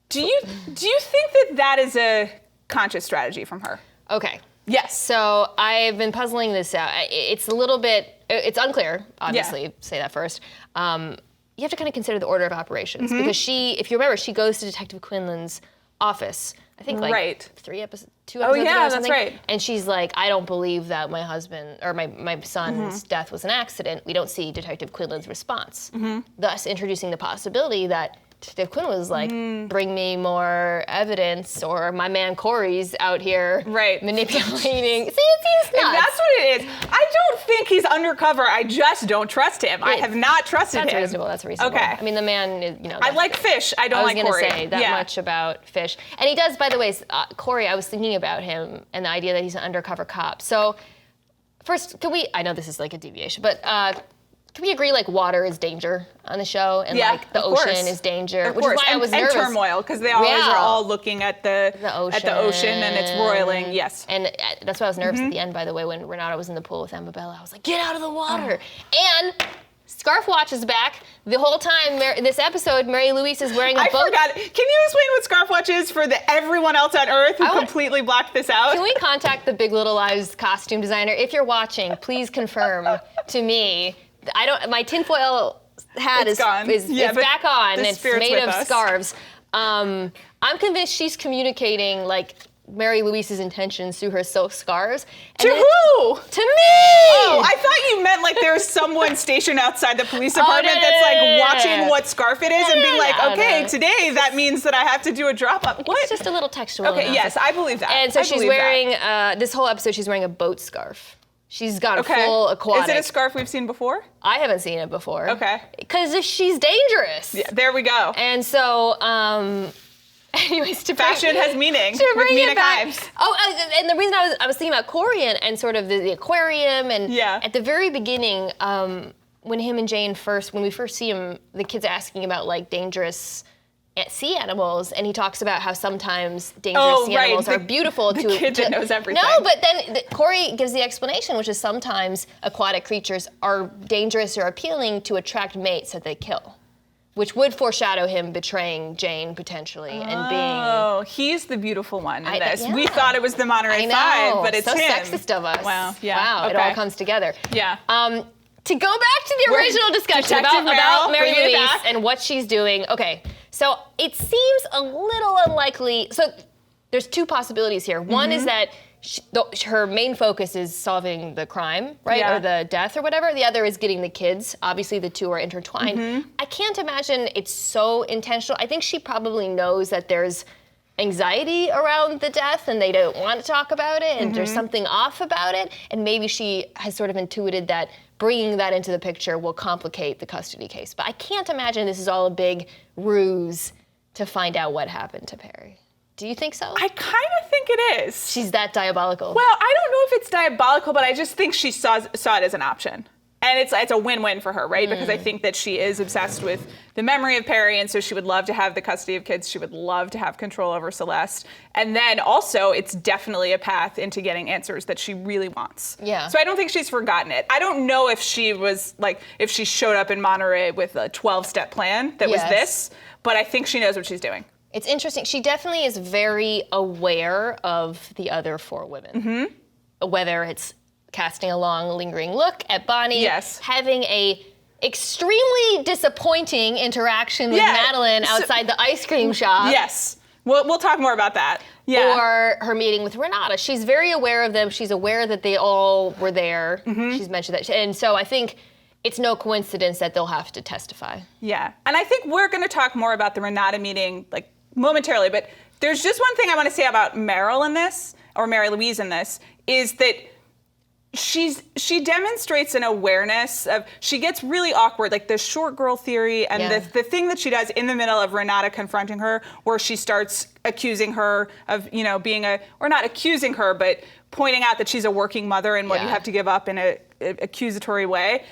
Speaker 1: Do you think that is a conscious strategy from her?
Speaker 2: Okay.
Speaker 1: Yes.
Speaker 2: So I've been puzzling this out. It's a little bit, it's unclear, obviously, say that first. You have to kind of consider the order of operations because if you remember, she goes to Detective Quinlan's office, I think like 2 episodes ago or something.
Speaker 1: That's right.
Speaker 2: And she's like, I don't believe that my husband or my son's death was an accident. We don't see Detective Quinlan's response. Thus introducing the possibility that Detective Quinn was like, bring me more evidence, or my man Corey's out here manipulating. See, it seems nuts.
Speaker 1: If that's what it is. I don't think he's undercover. I just don't trust him. I have not trusted him.
Speaker 2: That's reasonable.
Speaker 1: Okay.
Speaker 2: I mean, the man is,
Speaker 1: I like Fish. I don't like Corey.
Speaker 2: I was going to say that much about Fish. And he does, by the way, Corey, I was thinking about him and the idea that he's an undercover cop. So, first, I know this is like a deviation, but can we agree like water is danger on the show and like the ocean is danger, which is why I was nervous.
Speaker 1: And turmoil, because they always are all looking at the ocean and it's roiling. Yes.
Speaker 2: And that's why I was nervous at the end, by the way, when Renata was in the pool with Emma Bella. I was like, get out of the water. And Scarf Watch is back. The whole time this episode, Mary Louise is wearing a boat.
Speaker 1: I forgot. Can you explain what Scarf Watch is for everyone else on Earth who completely blocked this out?
Speaker 2: Can we contact the Big Little Lies costume designer? If you're watching, please confirm to me. My tinfoil hat is back on. It's made of scarves. I'm convinced she's communicating like Mary Louise's intentions through her silk scarves.
Speaker 1: To who?
Speaker 2: To me!
Speaker 1: Oh, I thought you meant like there's someone stationed outside the police department that's like watching what scarf it is and being like, okay, today that means that I have to do a drop up. What?
Speaker 2: It's just a little textual.
Speaker 1: Okay, yes, I believe that.
Speaker 2: And so she's wearing, this whole episode, she's wearing a boat scarf. She's got a full aquatic.
Speaker 1: Is it a scarf we've seen before?
Speaker 2: I haven't seen it before.
Speaker 1: Okay.
Speaker 2: Because she's dangerous.
Speaker 1: Yeah, there we go.
Speaker 2: And so, anyways,
Speaker 1: fashion has meaning with Mina Kives.
Speaker 2: Oh, and the reason I was thinking about Corey and sort of the aquarium and at the very beginning, when him and Jane when we first see him, the kid's asking about like dangerous sea animals, and he talks about how sometimes dangerous sea animals are beautiful
Speaker 1: the kid that knows everything.
Speaker 2: No, but then Corey gives the explanation, which is sometimes aquatic creatures are dangerous or appealing to attract mates that they kill, which would foreshadow him betraying Jane potentially and being. Oh,
Speaker 1: he's the beautiful one in this. We thought it was the Monterey Five, but it's
Speaker 2: so
Speaker 1: him.
Speaker 2: Sexist of us.
Speaker 1: Wow. Yeah.
Speaker 2: Wow. It all comes together.
Speaker 1: Yeah.
Speaker 2: To go back to the original discussion about Mary Louise and what she's doing. Okay. So it seems a little unlikely. So there's two possibilities here. One is that her main focus is solving the crime, right?
Speaker 1: Yeah.
Speaker 2: Or the death or whatever. The other is getting the kids. Obviously, the two are intertwined. I can't imagine it's so intentional. I think she probably knows that there's anxiety around the death and they don't want to talk about it and there's something off about it. And maybe she has sort of intuited that bringing that into the picture will complicate the custody case. But I can't imagine this is all a big ruse to find out what happened to Perry. Do you think so?
Speaker 1: I kind of think it is.
Speaker 2: She's that diabolical.
Speaker 1: Well, I don't know if it's diabolical, but I just think she saw it as an option. And it's a win-win for her, right? Because I think that she is obsessed with the memory of Perry, and so she would love to have the custody of kids. She would love to have control over Celeste. And then also, it's definitely a path into getting answers that she really wants.
Speaker 2: Yeah.
Speaker 1: So I don't think she's forgotten it. I don't know if she was, like, if she showed up in Monterey with a 12-step plan that was this, but I think she knows what she's doing.
Speaker 2: It's interesting. She definitely is very aware of the other four women. Whether it's casting a long, lingering look at Bonnie, having a extremely disappointing interaction with Madeline outside the ice cream shop.
Speaker 1: Yes. We'll talk more about that. Yeah.
Speaker 2: Or her meeting with Renata. She's very aware of them. She's aware that they all were there. She's mentioned that. And so I think it's no coincidence that they'll have to testify.
Speaker 1: Yeah. And I think we're going to talk more about the Renata meeting like momentarily, but there's just one thing I want to say about MERYL in this, or Mary Louise in this, is that she demonstrates an awareness of, she gets really awkward, like the short girl theory and the thing that she does in the middle of Renata confronting her, where she starts accusing her of, being or not accusing her, but pointing out that she's a working mother and what you have to give up in a accusatory way.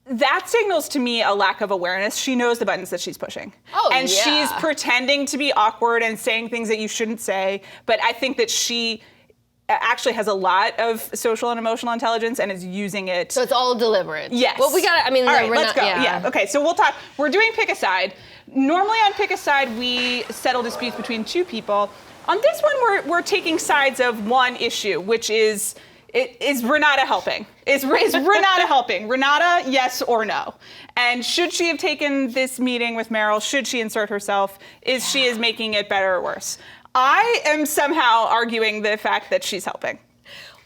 Speaker 1: That signals to me a lack of awareness. She knows the buttons that she's pushing. And she's pretending to be awkward and saying things that you shouldn't say, but I think that she actually has a lot of social and emotional intelligence and is using it.
Speaker 2: So it's all deliberate.
Speaker 1: Yes.
Speaker 2: Well, we got. I mean,
Speaker 1: all right, let's go. Yeah. Okay. So we'll talk. We're doing Pick a Side. Normally on Pick a Side, we settle disputes between two people. On this one, we're taking sides of one issue, which is Renata helping? Is Renata helping? Renata, yes or no? And should she have taken this meeting with MERYL? Should she insert herself? She is making it better or worse? I am somehow arguing the fact that she's helping.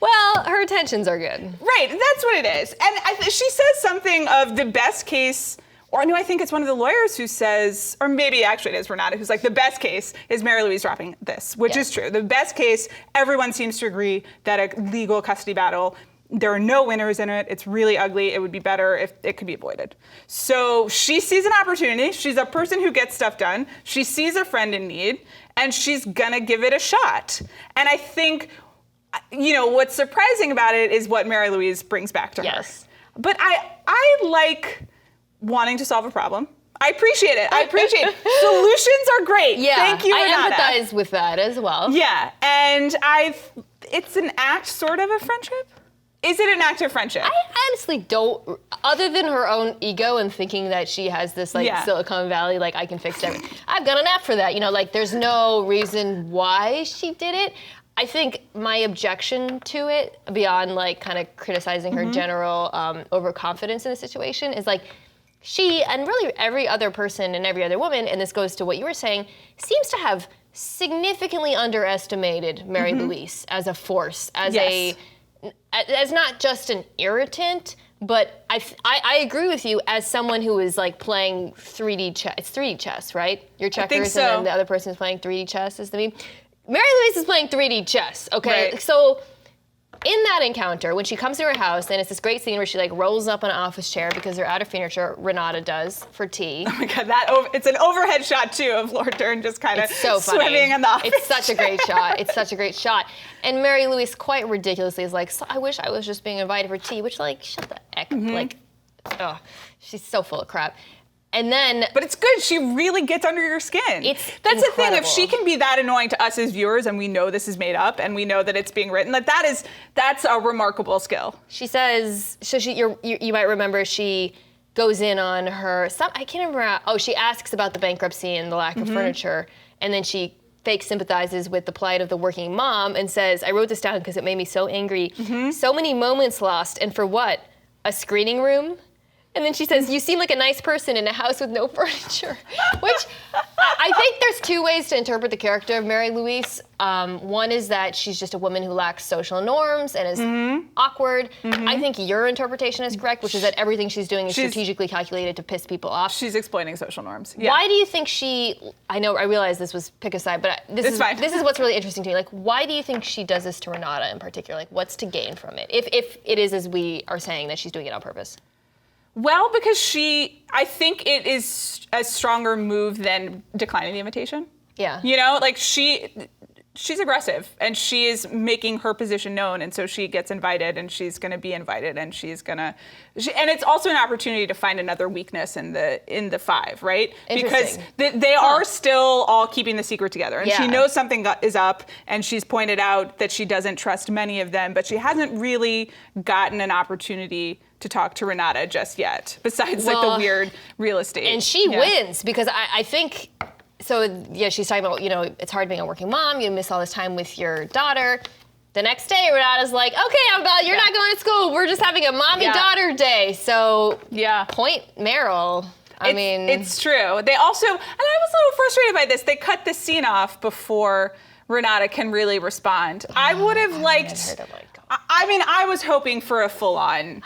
Speaker 2: Well, her intentions are good.
Speaker 1: Right, that's what it is. And she says something of the best case, or no, I think it's one of the lawyers who says, or maybe actually it is Renata, who's like, the best case is Mary Louise dropping this, which is true. The best case, everyone seems to agree that a legal custody battle, there are no winners in it. It's really ugly. It would be better if it could be avoided. So she sees an opportunity. She's a person who gets stuff done. She sees a friend in need, and she's gonna give it a shot. And I think, what's surprising about it is what Mary Louise brings back to her. But I like wanting to solve a problem. I appreciate it. Solutions are great.
Speaker 2: Yeah,
Speaker 1: thank you, Renata.
Speaker 2: I empathize with that as well.
Speaker 1: Yeah, and it's an act sort of friendship. Is it an act of friendship?
Speaker 2: I honestly don't, other than her own ego and thinking that she has this Silicon Valley, I can fix everything. I've got an app for that. There's no reason why she did it. I think my objection to it, beyond kind of criticizing her general overconfidence in the situation, is she, and really every other person and every other woman, and this goes to what you were saying, seems to have significantly underestimated Mary Louise as a force, as not just an irritant, but I agree with you as someone who is playing 3D chess. It's 3D chess, right? Your checkers, and then the other person is playing 3D chess is the meme. Mary Louise is playing 3D chess, okay? Right. So in that encounter, when she comes to her house, and it's this great scene where she rolls up an office chair because they're out of furniture, Renata does, for tea. Oh my God, it's an overhead shot too of Laura Dern just kind of swimming in the office chair. It's such a great shot. It's such a great shot. And Mary Louise quite ridiculously is so I wish I was just being invited for tea, which shut the heck up. She's so full of crap. And then, but it's good. She really gets under your skin. That's incredible. The thing. If she can be that annoying to us as viewers, and we know this is made up, and we know that it's being written, that's a remarkable skill. She says. So you might remember she goes in on her. I can't remember. She asks about the bankruptcy and the lack of furniture, and then she fake sympathizes with the plight of the working mom and says, "I wrote this down because it made me so angry. So many moments lost, and for what? A screening room." And then she says, "You seem like a nice person in a house with no furniture," which I think there's two ways to interpret the character of Mary Louise. One is that she's just a woman who lacks social norms and is awkward. I think your interpretation is correct, which is that everything she's doing is strategically calculated to piss people off. She's exploiting social norms. Yeah. Why do you think I realize this was pick a side, but this is what's really interesting to me. Why do you think she does this to Renata in particular? What's to gain from it? If it is as we are saying that she's doing it on purpose. Well, because I think it is a stronger move than declining the invitation. Yeah. She's aggressive, and she is making her position known, and so she gets invited, and she's going to be invited, and and it's also an opportunity to find another weakness in the five, right? Because they are still all keeping the secret together, and she knows something is up, and she's pointed out that she doesn't trust many of them, but she hasn't really gotten an opportunity to talk to Renata just yet, besides the weird real estate. And she wins, because I think. So, she's talking about, it's hard being a working mom. You miss all this time with your daughter. The next day, Renata's like, okay, you're not going to school. We're just having a mommy-daughter day. So, point MERYL. It's true. They also, and I was a little frustrated by this, they cut the scene off before Renata can really respond. I would have liked. I was hoping for a full-on,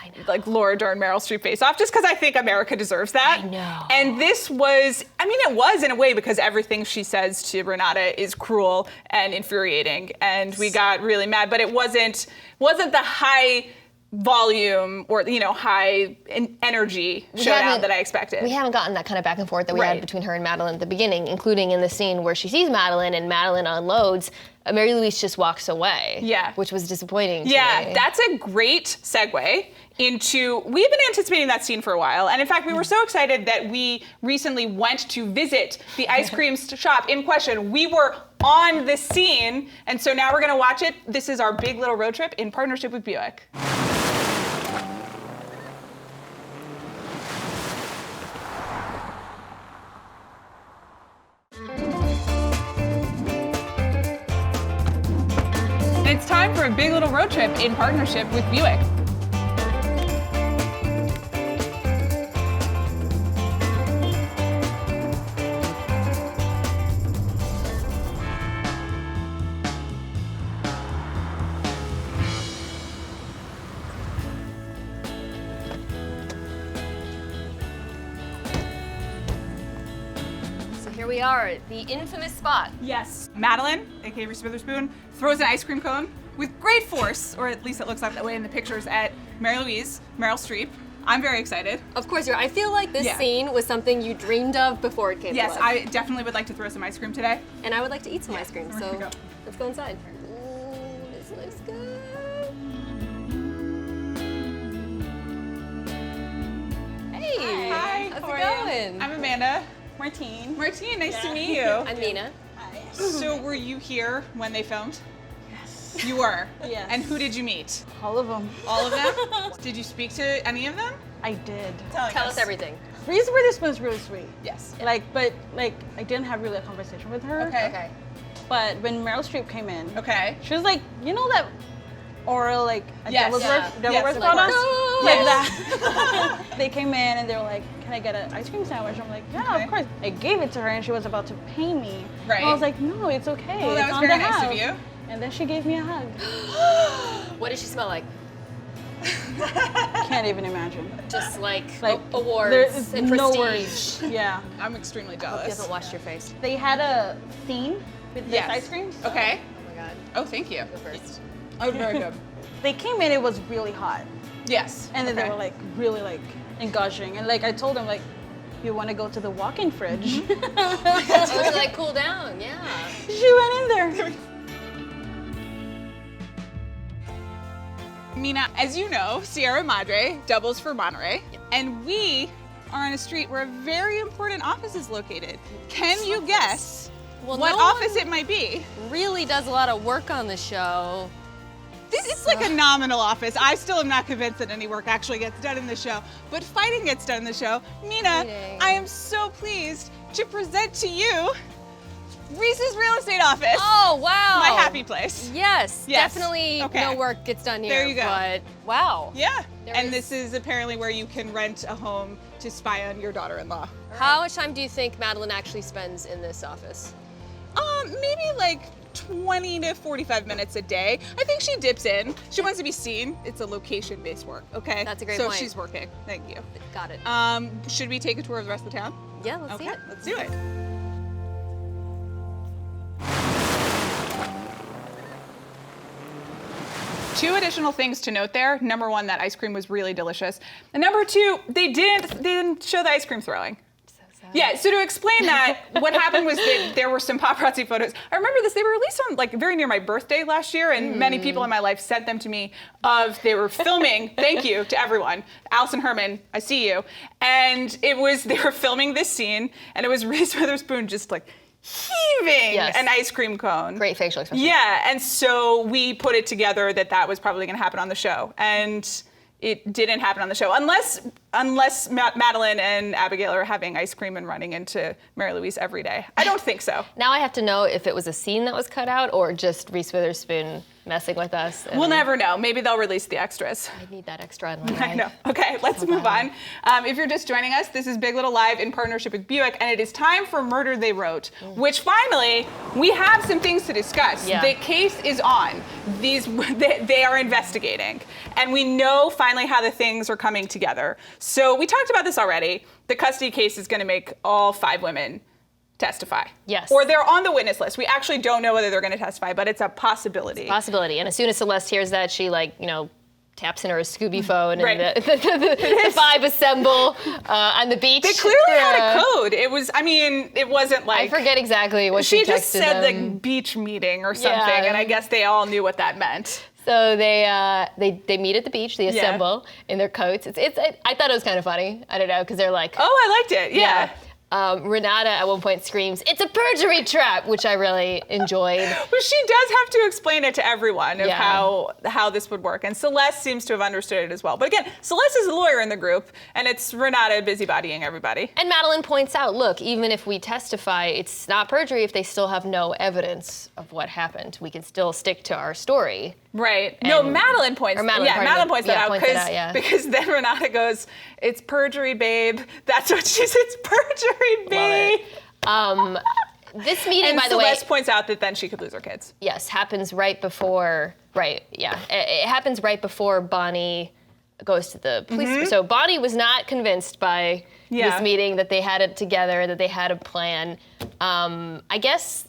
Speaker 2: Laura Dern, Meryl Streep face-off, just because I think America deserves that. I know. And this was, it was in a way, because everything she says to Renata is cruel and infuriating, and we got really mad. But it wasn't the high volume or high energy showdown that I expected. We haven't gotten that kind of back and forth that we had between her and Madeline at the beginning, including in the scene where she sees Madeline and Madeline unloads. Mary Louise just walks away, which was disappointing to me. That's a great segue into, we've been anticipating that scene for a while, and in fact we were so excited that we recently went to visit the ice cream shop in question. We were on the scene, and so now we're going to watch it. This is our big little road trip in partnership with Buick.
Speaker 1: time for a big little road trip in partnership with Buick.
Speaker 2: Here we are at the infamous spot.
Speaker 1: Yes. Madeline, aka Reese Witherspoon, throws an ice cream cone with great force, or at least it looks like that way in the pictures, at Mary Louise, Meryl Streep. I'm very excited.
Speaker 2: Of course, I feel like this scene was something you dreamed of before it came to life.
Speaker 1: Yes, I definitely would like to throw some ice cream today.
Speaker 2: And I would like to eat some ice cream, so
Speaker 1: go.
Speaker 2: let's go inside. Ooh, this looks good. Hey,
Speaker 1: Hi,
Speaker 2: how's
Speaker 1: how
Speaker 2: it
Speaker 1: are
Speaker 2: going?
Speaker 1: you? I'm Amanda.
Speaker 3: Martine.
Speaker 1: Martine, nice to meet you.
Speaker 2: I'm Mina.
Speaker 1: So were you here when they filmed? Yes. You were?
Speaker 3: Yes.
Speaker 1: And who did you meet?
Speaker 3: All of them.
Speaker 1: All of them? Did you speak to any of them?
Speaker 3: I did.
Speaker 2: Tell us everything.
Speaker 3: Reese Witherspoon's really sweet.
Speaker 1: Yes.
Speaker 3: But I didn't have really a conversation with her.
Speaker 1: Okay.
Speaker 3: But when Meryl Streep came in,
Speaker 1: Okay.
Speaker 3: she was like, you know that oral like a
Speaker 1: Yes.
Speaker 3: devil's
Speaker 1: Yeah.
Speaker 3: worth
Speaker 1: Yes,
Speaker 3: product?
Speaker 1: like-
Speaker 3: Like
Speaker 1: Yes.
Speaker 3: that. They came in and they were like, can I get an ice cream sandwich? I'm like, yeah,
Speaker 1: Okay.
Speaker 3: of course. I gave it to her and she was about to pay me.
Speaker 1: Right.
Speaker 3: And I was like, no, it's okay.
Speaker 1: Oh, that
Speaker 3: it's
Speaker 1: was
Speaker 3: on
Speaker 1: very
Speaker 3: the
Speaker 1: nice of
Speaker 3: house.
Speaker 1: you.
Speaker 3: And then she gave me a hug.
Speaker 2: What does she smell like?
Speaker 3: Can't even imagine.
Speaker 2: Just like
Speaker 3: Like
Speaker 2: awards
Speaker 3: there is
Speaker 2: and
Speaker 3: no
Speaker 2: prestige.
Speaker 3: words. Yeah.
Speaker 1: I'm extremely
Speaker 2: You
Speaker 1: jealous.
Speaker 2: haven't washed your face.
Speaker 3: They had a scene with this
Speaker 1: Yes.
Speaker 3: ice cream.
Speaker 1: Okay.
Speaker 2: Oh my god.
Speaker 1: Oh, thank you.
Speaker 2: Go first.
Speaker 1: Oh, very good.
Speaker 3: They came in, it was really hot.
Speaker 1: Yes.
Speaker 3: And then
Speaker 1: Okay.
Speaker 3: they were like really like engaging. And like I told them like, you want to go to the walk-in fridge?
Speaker 2: Oh, to like cool down, yeah.
Speaker 3: She went in there.
Speaker 1: Mina, as you know, Sierra Madre doubles for Monterey, and we are on a street where a very important office is located. Can you guess
Speaker 2: Well,
Speaker 1: what
Speaker 2: no
Speaker 1: office
Speaker 2: one
Speaker 1: it might be?
Speaker 2: really does a lot of work on the show.
Speaker 1: It's like a nominal office. I still am not convinced that any work actually gets done in the show, but fighting gets done in the show. Mina,
Speaker 2: Fighting.
Speaker 1: I am so pleased to present to you Reese's real estate office.
Speaker 2: Oh, wow.
Speaker 1: My happy place.
Speaker 2: Yes,
Speaker 1: Yes.
Speaker 2: definitely
Speaker 1: Okay.
Speaker 2: no work gets done here.
Speaker 1: There you go.
Speaker 2: But wow.
Speaker 1: Yeah.
Speaker 2: There
Speaker 1: And
Speaker 2: is-
Speaker 1: this is apparently where you can rent a home to spy on your daughter-in-law.
Speaker 2: How much time do you think Madeline actually spends in this office?
Speaker 1: Maybe like 20 to 45 minutes a day. I think she dips in. She wants to be seen. It's a location-based work, okay?
Speaker 2: That's a great
Speaker 1: so
Speaker 2: point.
Speaker 1: she's working. Thank you.
Speaker 2: Got it.
Speaker 1: Should we take a tour of the rest of the town?
Speaker 2: Yeah, let's see
Speaker 1: Okay,
Speaker 2: it.
Speaker 1: let's do it. Two additional things to note there. Number one, that ice cream was really delicious. And number two, they didn't show the ice cream throwing. Yeah, so to explain that, what happened was that there were some paparazzi photos. I remember this, they were released on like very near my birthday last year, and many people in my life sent them to me they were filming, thank you to everyone, Allison Herman, I see you. And they were filming this scene, and it was Reese Witherspoon just like heaving an ice cream cone.
Speaker 2: Great facial expression.
Speaker 1: Yeah, and so we put it together that was probably gonna happen on the show. And it didn't happen on the show, unless Madeline and Abigail are having ice cream and running into Mary Louise every day. I don't think so.
Speaker 2: Now I have to know if it was a scene that was cut out or just Reese Witherspoon messing with us. and-
Speaker 1: We'll never know. Maybe they'll release the extras.
Speaker 2: I need that extra in my life.
Speaker 1: I know. Okay, let's move on. If you're just joining us, this is Big Little Live in partnership with Buick, and it is time for Murder, They Wrote, which finally, we have some things to discuss.
Speaker 2: Yeah.
Speaker 1: The case is on. They are investigating, and we know finally how the things are coming together. So we talked about this already. The custody case is going to make all 5 women testify.
Speaker 2: Yes.
Speaker 1: Or they're on the witness list. We actually don't know whether they're going to testify, but it's a possibility.
Speaker 2: Possibility. And as soon as Celeste hears that, she taps in her Scooby phone
Speaker 1: Right.
Speaker 2: and the 5 assemble on the beach.
Speaker 1: They clearly had a code. It wasn't like...
Speaker 2: I forget exactly what she texted
Speaker 1: She just said
Speaker 2: them.
Speaker 1: like beach meeting or something,
Speaker 2: Yeah.
Speaker 1: and I guess they all knew what that meant.
Speaker 2: So they meet at the beach. They assemble in their coats. I thought it was kind of funny. I don't know, because they're like,
Speaker 1: Oh, I liked it. Yeah.
Speaker 2: Renata at one point screams, "It's a perjury trap," which I really enjoyed.
Speaker 1: Well, she does have to explain it to everyone of how this would work. And Celeste seems to have understood it as well. But again, Celeste is a lawyer in the group, and it's Renata busybodying everybody.
Speaker 2: And Madeline points out, look, even if we testify, it's not perjury if they still have no evidence of what happened. We can still stick to our story.
Speaker 1: Right. No, Madeline points that out because then Renata goes, "It's perjury, babe." That's what she says. It's perjury, babe.
Speaker 2: This meeting, by the way,
Speaker 1: Celeste points out that then she could lose her kids.
Speaker 2: Yes, happens right before. Right. Yeah, it happens right before Bonnie goes to the police. So Bonnie was not convinced by this meeting that they had it together, that they had a plan. I guess.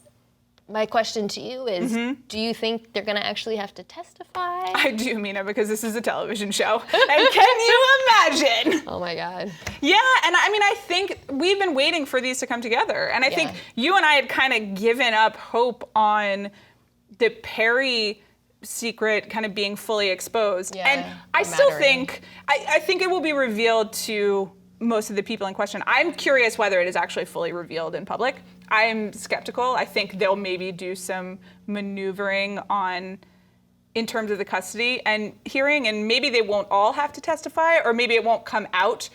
Speaker 2: My question to you is, do you think they're going to actually have to testify?
Speaker 1: I do, Mina, because this is a television show. And can you imagine?
Speaker 2: Oh, my God.
Speaker 1: Yeah, and I mean, I think we've been waiting for these to come together. And I think you and I had kind of given up hope on the Perry secret kind of being fully exposed.
Speaker 2: Yeah,
Speaker 1: and I still think, I think it will be revealed to most of the people in question. I'm curious whether it is actually fully revealed in public. I'm skeptical. I think they'll maybe do some maneuvering in terms of the custody and hearing, and maybe they won't all have to testify, or maybe it won't come out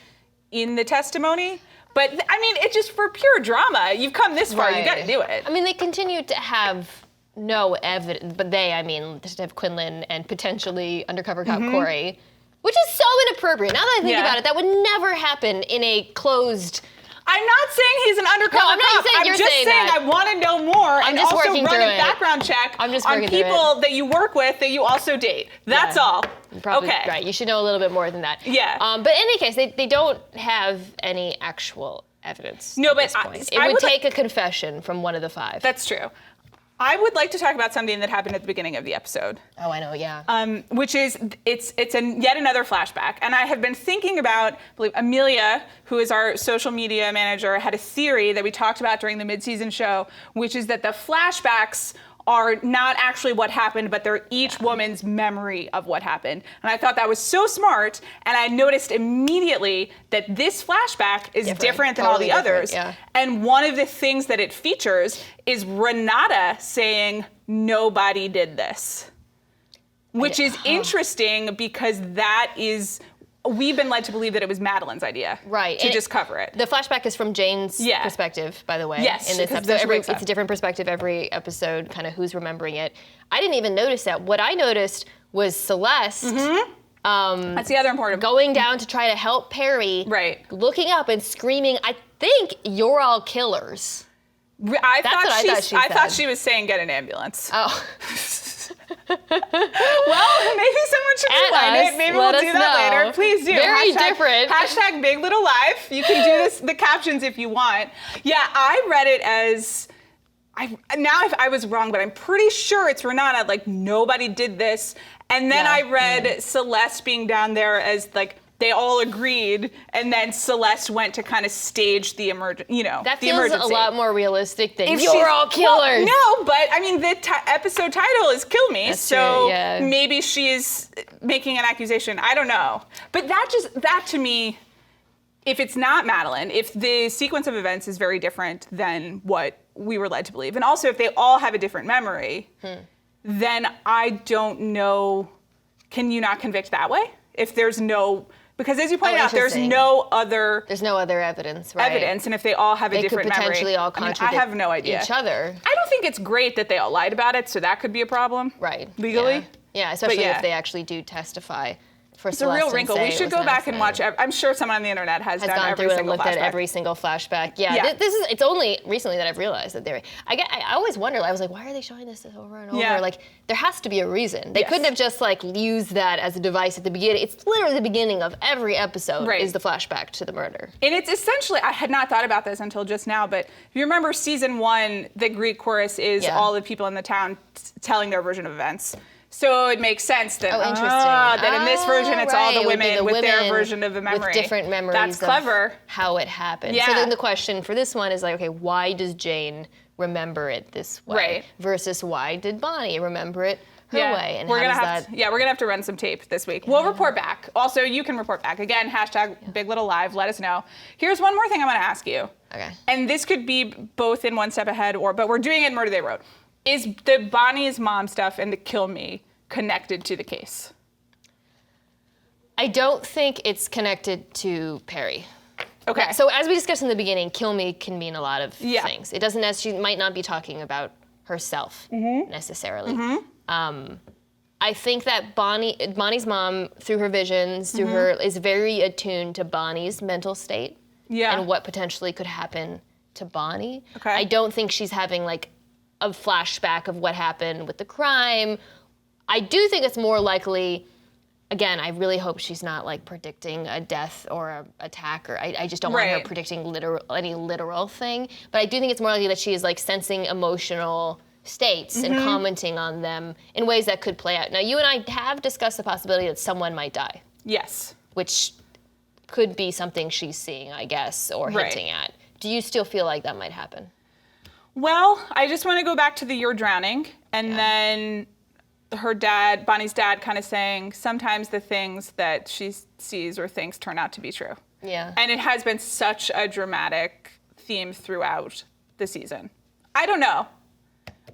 Speaker 1: in the testimony. But I mean, it's just for pure drama. You've come this far, you got to do it.
Speaker 2: I mean, they continue to have no evidence, but they, I mean, Detective Quinlan and potentially undercover cop Corey, which is so inappropriate. Now that I think about it, that would never happen in a closed.
Speaker 1: I'm not saying he's an undercover cop. I'm just saying I want to know more and also run a background check on people that you work with that you also date. That's all.
Speaker 2: Probably, right. You should know a little bit more than that.
Speaker 1: Yeah.
Speaker 2: But in any case, they don't have any actual evidence at this point. It would take a confession from one of the five.
Speaker 1: That's true. I would like to talk about something that happened at the beginning of the episode.
Speaker 2: Oh, I know, yeah.
Speaker 1: Which is, it's yet another flashback. And I have been thinking about, I believe Amelia, who is our social media manager, had a theory that we talked about during the mid-season show, which is that the flashbacks are not actually what happened, but they're each woman's memory of what happened. And I thought that was so smart, and I noticed immediately that this flashback is different than all the others.
Speaker 2: Yeah.
Speaker 1: And one of the things that it features is Renata saying, "Nobody did this." Which is interesting because that is, we've been led to believe that it was Madeline's idea.
Speaker 2: Right.
Speaker 1: To just cover it.
Speaker 2: The flashback is from Jane's perspective, by the way.
Speaker 1: Yes.
Speaker 2: In this episode. It's a different perspective every episode, kind of who's remembering it. I didn't even notice that. What I noticed was Celeste.
Speaker 1: That's the other important.
Speaker 2: Going down to try to help Perry.
Speaker 1: Right.
Speaker 2: Looking up and screaming, "I think you're all killers."
Speaker 1: I thought she was saying, "Get an ambulance."
Speaker 2: Oh.
Speaker 1: Well, maybe someone should rewind it. Maybe we'll do that later. Please do.
Speaker 2: Very different.
Speaker 1: Hashtag Big Little Life. You can do this, the captions if you want. Yeah, I read it as, if I was wrong, but I'm pretty sure it's Renata, like, nobody did this. And then I read Celeste being down there as, like, they all agreed, and then Celeste went to kind of stage the emergency.
Speaker 2: That feels a lot more realistic than
Speaker 1: if
Speaker 2: you're all killers.
Speaker 1: Well, no, but I mean the episode title is "Kill Me," so maybe she is making an accusation. I don't know, but that to me, if it's not Madeline, if the sequence of events is very different than what we were led to believe, and also if they all have a different memory, then I don't know. Can you not convict that way if there's no? Because as you pointed out, there's no other
Speaker 2: evidence, right?
Speaker 1: And if they all have a different memory,
Speaker 2: they could potentially all contradict
Speaker 1: I have no idea.
Speaker 2: each other.
Speaker 1: I don't think it's great that they all lied about it, so that could be a problem,
Speaker 2: right?
Speaker 1: Legally,
Speaker 2: yeah, especially if they actually do testify.
Speaker 1: It's a real wrinkle. We should go back and watch. I'm sure someone on the internet has done
Speaker 2: gone
Speaker 1: every
Speaker 2: through
Speaker 1: single
Speaker 2: and looked
Speaker 1: flashback.
Speaker 2: at every single flashback. It's only recently that I've realized that I always wondered. I was like, why are they showing this over and over?
Speaker 1: Yeah.
Speaker 2: Like, there has to be a reason. They couldn't have just used that as a device at the beginning. It's literally the beginning of every episode is the flashback to the murder.
Speaker 1: And it's essentially, I had not thought about this until just now, but if you remember season 1, the Greek chorus is all the people in the town telling their version of events. So it makes sense that, that in this version it's all the women with their version of the memory.
Speaker 2: With different memories.
Speaker 1: That's clever.
Speaker 2: Of how it happened.
Speaker 1: Yeah.
Speaker 2: So then the question for this one is okay, why does Jane remember it this way?
Speaker 1: Right.
Speaker 2: Versus why did Bonnie remember it her way? And
Speaker 1: we're gonna have to run some tape this week. We'll report back. Also, you can report back. Again, hashtag Big Little Live. Let us know. Here's one more thing I want to ask you.
Speaker 2: Okay.
Speaker 1: And this could be both in One Step Ahead but we're doing it in Murder, They Wrote. Is the Bonnie's mom stuff and the kill me connected to the case?
Speaker 2: I don't think it's connected to Perry.
Speaker 1: Okay.
Speaker 2: So as we discussed in the beginning, kill me can mean a lot of things. It doesn't necessarily, she might not be talking about herself necessarily. I think that Bonnie's mom, through her visions, through her, is very attuned to Bonnie's mental state and what potentially could happen to Bonnie.
Speaker 1: Okay.
Speaker 2: I don't think she's having like a flashback of what happened with the crime. I do think it's more likely, again, I really hope she's not like predicting a death or an attack, or I just don't want her predicting any literal thing. But I do think it's more likely that she is like sensing emotional states and commenting on them in ways that could play out. Now, you and I have discussed the possibility that someone might die.
Speaker 1: Yes.
Speaker 2: Which could be something she's seeing, I guess, or hinting at. Do you still feel like that might happen?
Speaker 1: Well, I just want to go back to the "you're drowning," and then her dad, Bonnie's dad, kind of saying sometimes the things that she sees or thinks turn out to be true.
Speaker 2: Yeah.
Speaker 1: And it has been such a dramatic theme throughout the season. I don't know.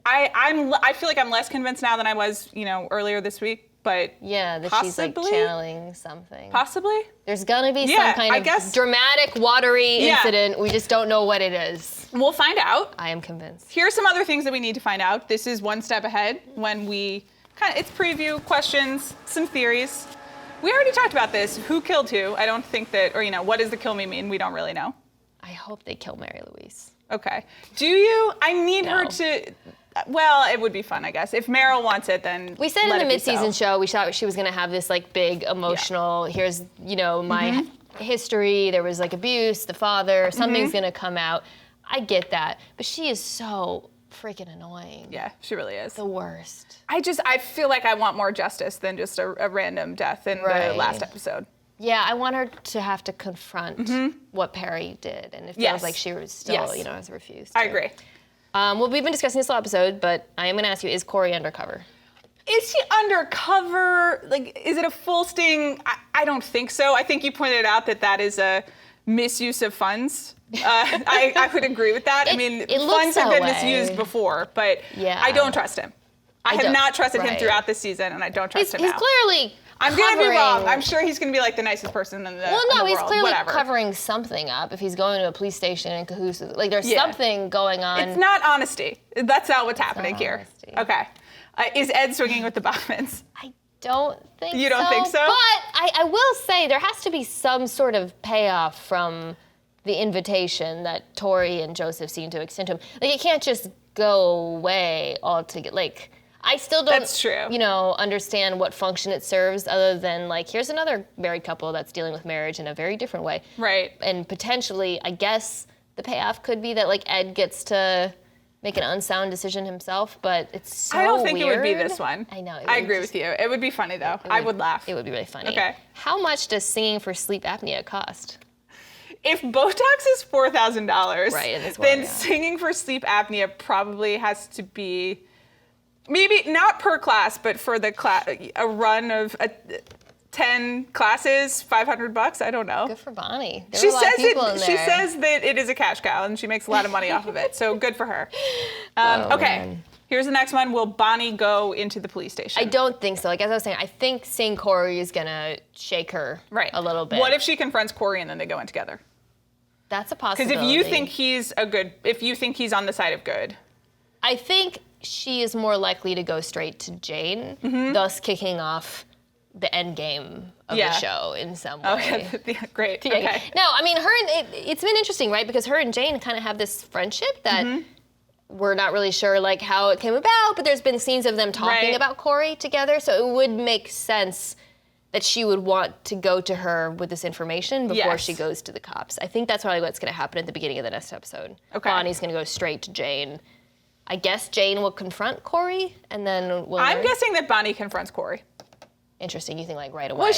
Speaker 1: I feel like I'm less convinced now than I was, earlier this week, but
Speaker 2: that she's like channeling something.
Speaker 1: Possibly.
Speaker 2: There's gonna be some kind of dramatic, watery incident. We just don't know what it is.
Speaker 1: We'll find out.
Speaker 2: I am convinced.
Speaker 1: Here's some other things that we need to find out. This is One Step Ahead when we it's preview, questions, some theories. We already talked about this. Who killed who? I don't think that, or what does the kill me mean? We don't really know.
Speaker 2: I hope they kill Mary Louise.
Speaker 1: Okay. Do you? I need her to. Well, it would be fun, I guess. If Meryl wants it, then
Speaker 2: we said in the mid-season show we thought she was going to have this like big emotional. Here's my history. There was like abuse. The father. Something's going to come out. I get that, but she is so freaking annoying.
Speaker 1: Yeah, she really is.
Speaker 2: The worst.
Speaker 1: I feel like I want more justice than just a random death in the last episode.
Speaker 2: Yeah, I want her to have to confront what Perry did, and it feels like she was still, has refused.
Speaker 1: I agree.
Speaker 2: Well, we've been discussing this whole episode, but I am going to ask you: is Corey undercover?
Speaker 1: Is he undercover? Like, is it a full sting? I don't think so. I think you pointed out that is a misuse of funds. I would agree with that. Funds have been misused before, but I don't trust him. I have not trusted him throughout this season, and I don't trust him now.
Speaker 2: He's clearly
Speaker 1: I'm going to be wrong. I'm sure he's going to be like the nicest person in the world.
Speaker 2: Well, no, he's clearly covering something up. If he's going to a police station in cahoots, like there's something going on.
Speaker 1: It's not honesty. That's not what's happening here. Honesty. Okay. Is Ed swinging with the Dobbins?
Speaker 2: I don't think so.
Speaker 1: You don't think so?
Speaker 2: But I will say there has to be some sort of payoff from the invitation that Tori and Joseph seem to extend to him. Like, it can't just go away altogether. Like, I still don't,
Speaker 1: that's true.
Speaker 2: Understand what function it serves other than like, here's another married couple that's dealing with marriage in a very different way.
Speaker 1: Right.
Speaker 2: And potentially, I guess the payoff could be that like Ed gets to make an unsound decision himself, but it's so weird.
Speaker 1: I don't think it would be this one.
Speaker 2: I know.
Speaker 1: I agree with you. It would be funny though. I would laugh.
Speaker 2: It would be really funny.
Speaker 1: Okay.
Speaker 2: How much does singing for sleep apnea cost?
Speaker 1: If Botox is $4,000, then singing for sleep apnea probably has to be, maybe not per class, but for the a run of 10 classes, $500. I don't know.
Speaker 2: Good for Bonnie. She says
Speaker 1: that it is a cash cow and she makes a lot of money off of it. So good for her. Okay. Man. Here's the next one. Will Bonnie go into the police station?
Speaker 2: I don't think so. Like, as I was saying, I think seeing Corey is gonna shake her a little bit.
Speaker 1: What if she confronts Corey and then they go in together?
Speaker 2: That's a possibility.
Speaker 1: Because if you think he's on the side of good.
Speaker 2: I think she is more likely to go straight to Jane, thus kicking off the end game of the show in some way.
Speaker 1: Okay, great.
Speaker 2: Yeah. Okay. No, I mean, it's been interesting, right? Because her and Jane kind of have this friendship that we're not really sure like how it came about, but there's been scenes of them talking about Corey together, so it would make sense that she would want to go to her with this information before she goes to the cops. I think that's probably what's going to happen at the beginning of the next episode. Okay. Bonnie's going to go straight to Jane. I guess Jane will confront Corey, and then
Speaker 1: I'm guessing that Bonnie confronts Corey.
Speaker 2: Interesting. You think like right away?
Speaker 1: Well,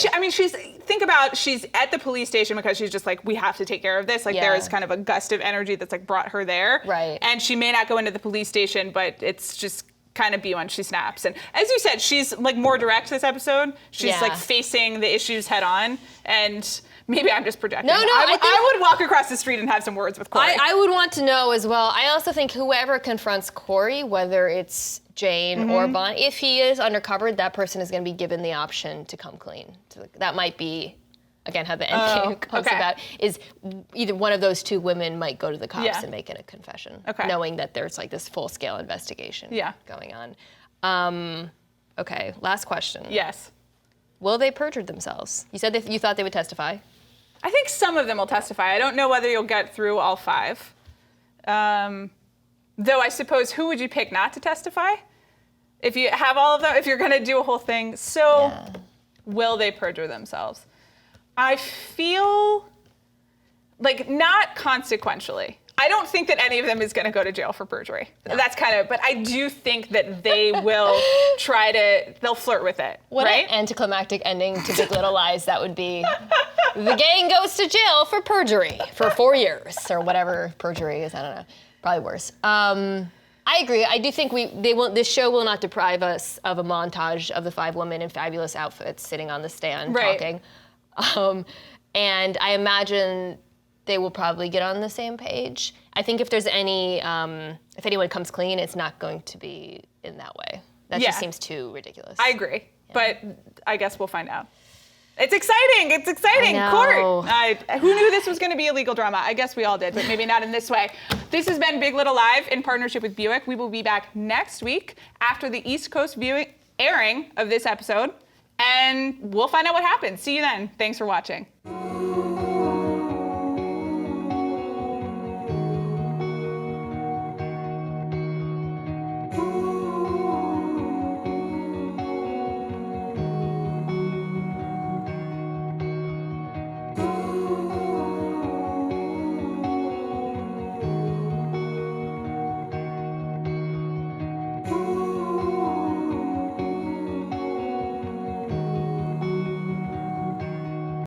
Speaker 1: she's at the police station because she's just like, we have to take care of this. Like there is kind of a gust of energy that's like brought her there.
Speaker 2: Right.
Speaker 1: And she may not go into the police station, but it's just kind of be when she snaps. And as you said, she's like more direct this episode. She's like facing the issues head on. And maybe I'm just projecting.
Speaker 2: No,
Speaker 1: I would walk across the street and have some words with Corey.
Speaker 2: I would want to know as well. I also think whoever confronts Corey, whether it's Jane or Bonnie, if he is undercover, that person is going to be given the option to come clean. That might be, again, how the end game comes about, is either one of those two women might go to the cops and make it a confession, knowing that there's like this full-scale investigation going on. Okay, last question.
Speaker 1: Yes.
Speaker 2: Will they perjure themselves? You said that you thought they would testify.
Speaker 1: I think some of them will testify. I don't know whether you'll get through all 5. Though I suppose, who would you pick not to testify? If you have all of them, if you're going to do a whole thing. So will they perjure themselves? I feel like not consequentially. I don't think that any of them is going to go to jail for perjury. No. That's kind of, but I do think that they will they'll flirt with it.
Speaker 2: What
Speaker 1: right?
Speaker 2: an anticlimactic ending to Big Little Lies that would be. The gang goes to jail for perjury for 4 years, or whatever perjury is, I don't know. Probably worse. I agree. I do think this show will not deprive us of a montage of the 5 women in fabulous outfits sitting on the stand talking. And I imagine they will probably get on the same page. I think if there's if anyone comes clean, it's not going to be in that way. That just seems too ridiculous.
Speaker 1: I agree, but I guess we'll find out. It's exciting. It's exciting. Court. Who knew this was going to be a legal drama? I guess we all did, but maybe not in this way. This has been Big Little Live in partnership with Buick. We will be back next week after the East Coast airing of this episode, and we'll find out what happens. See you then. Thanks for watching.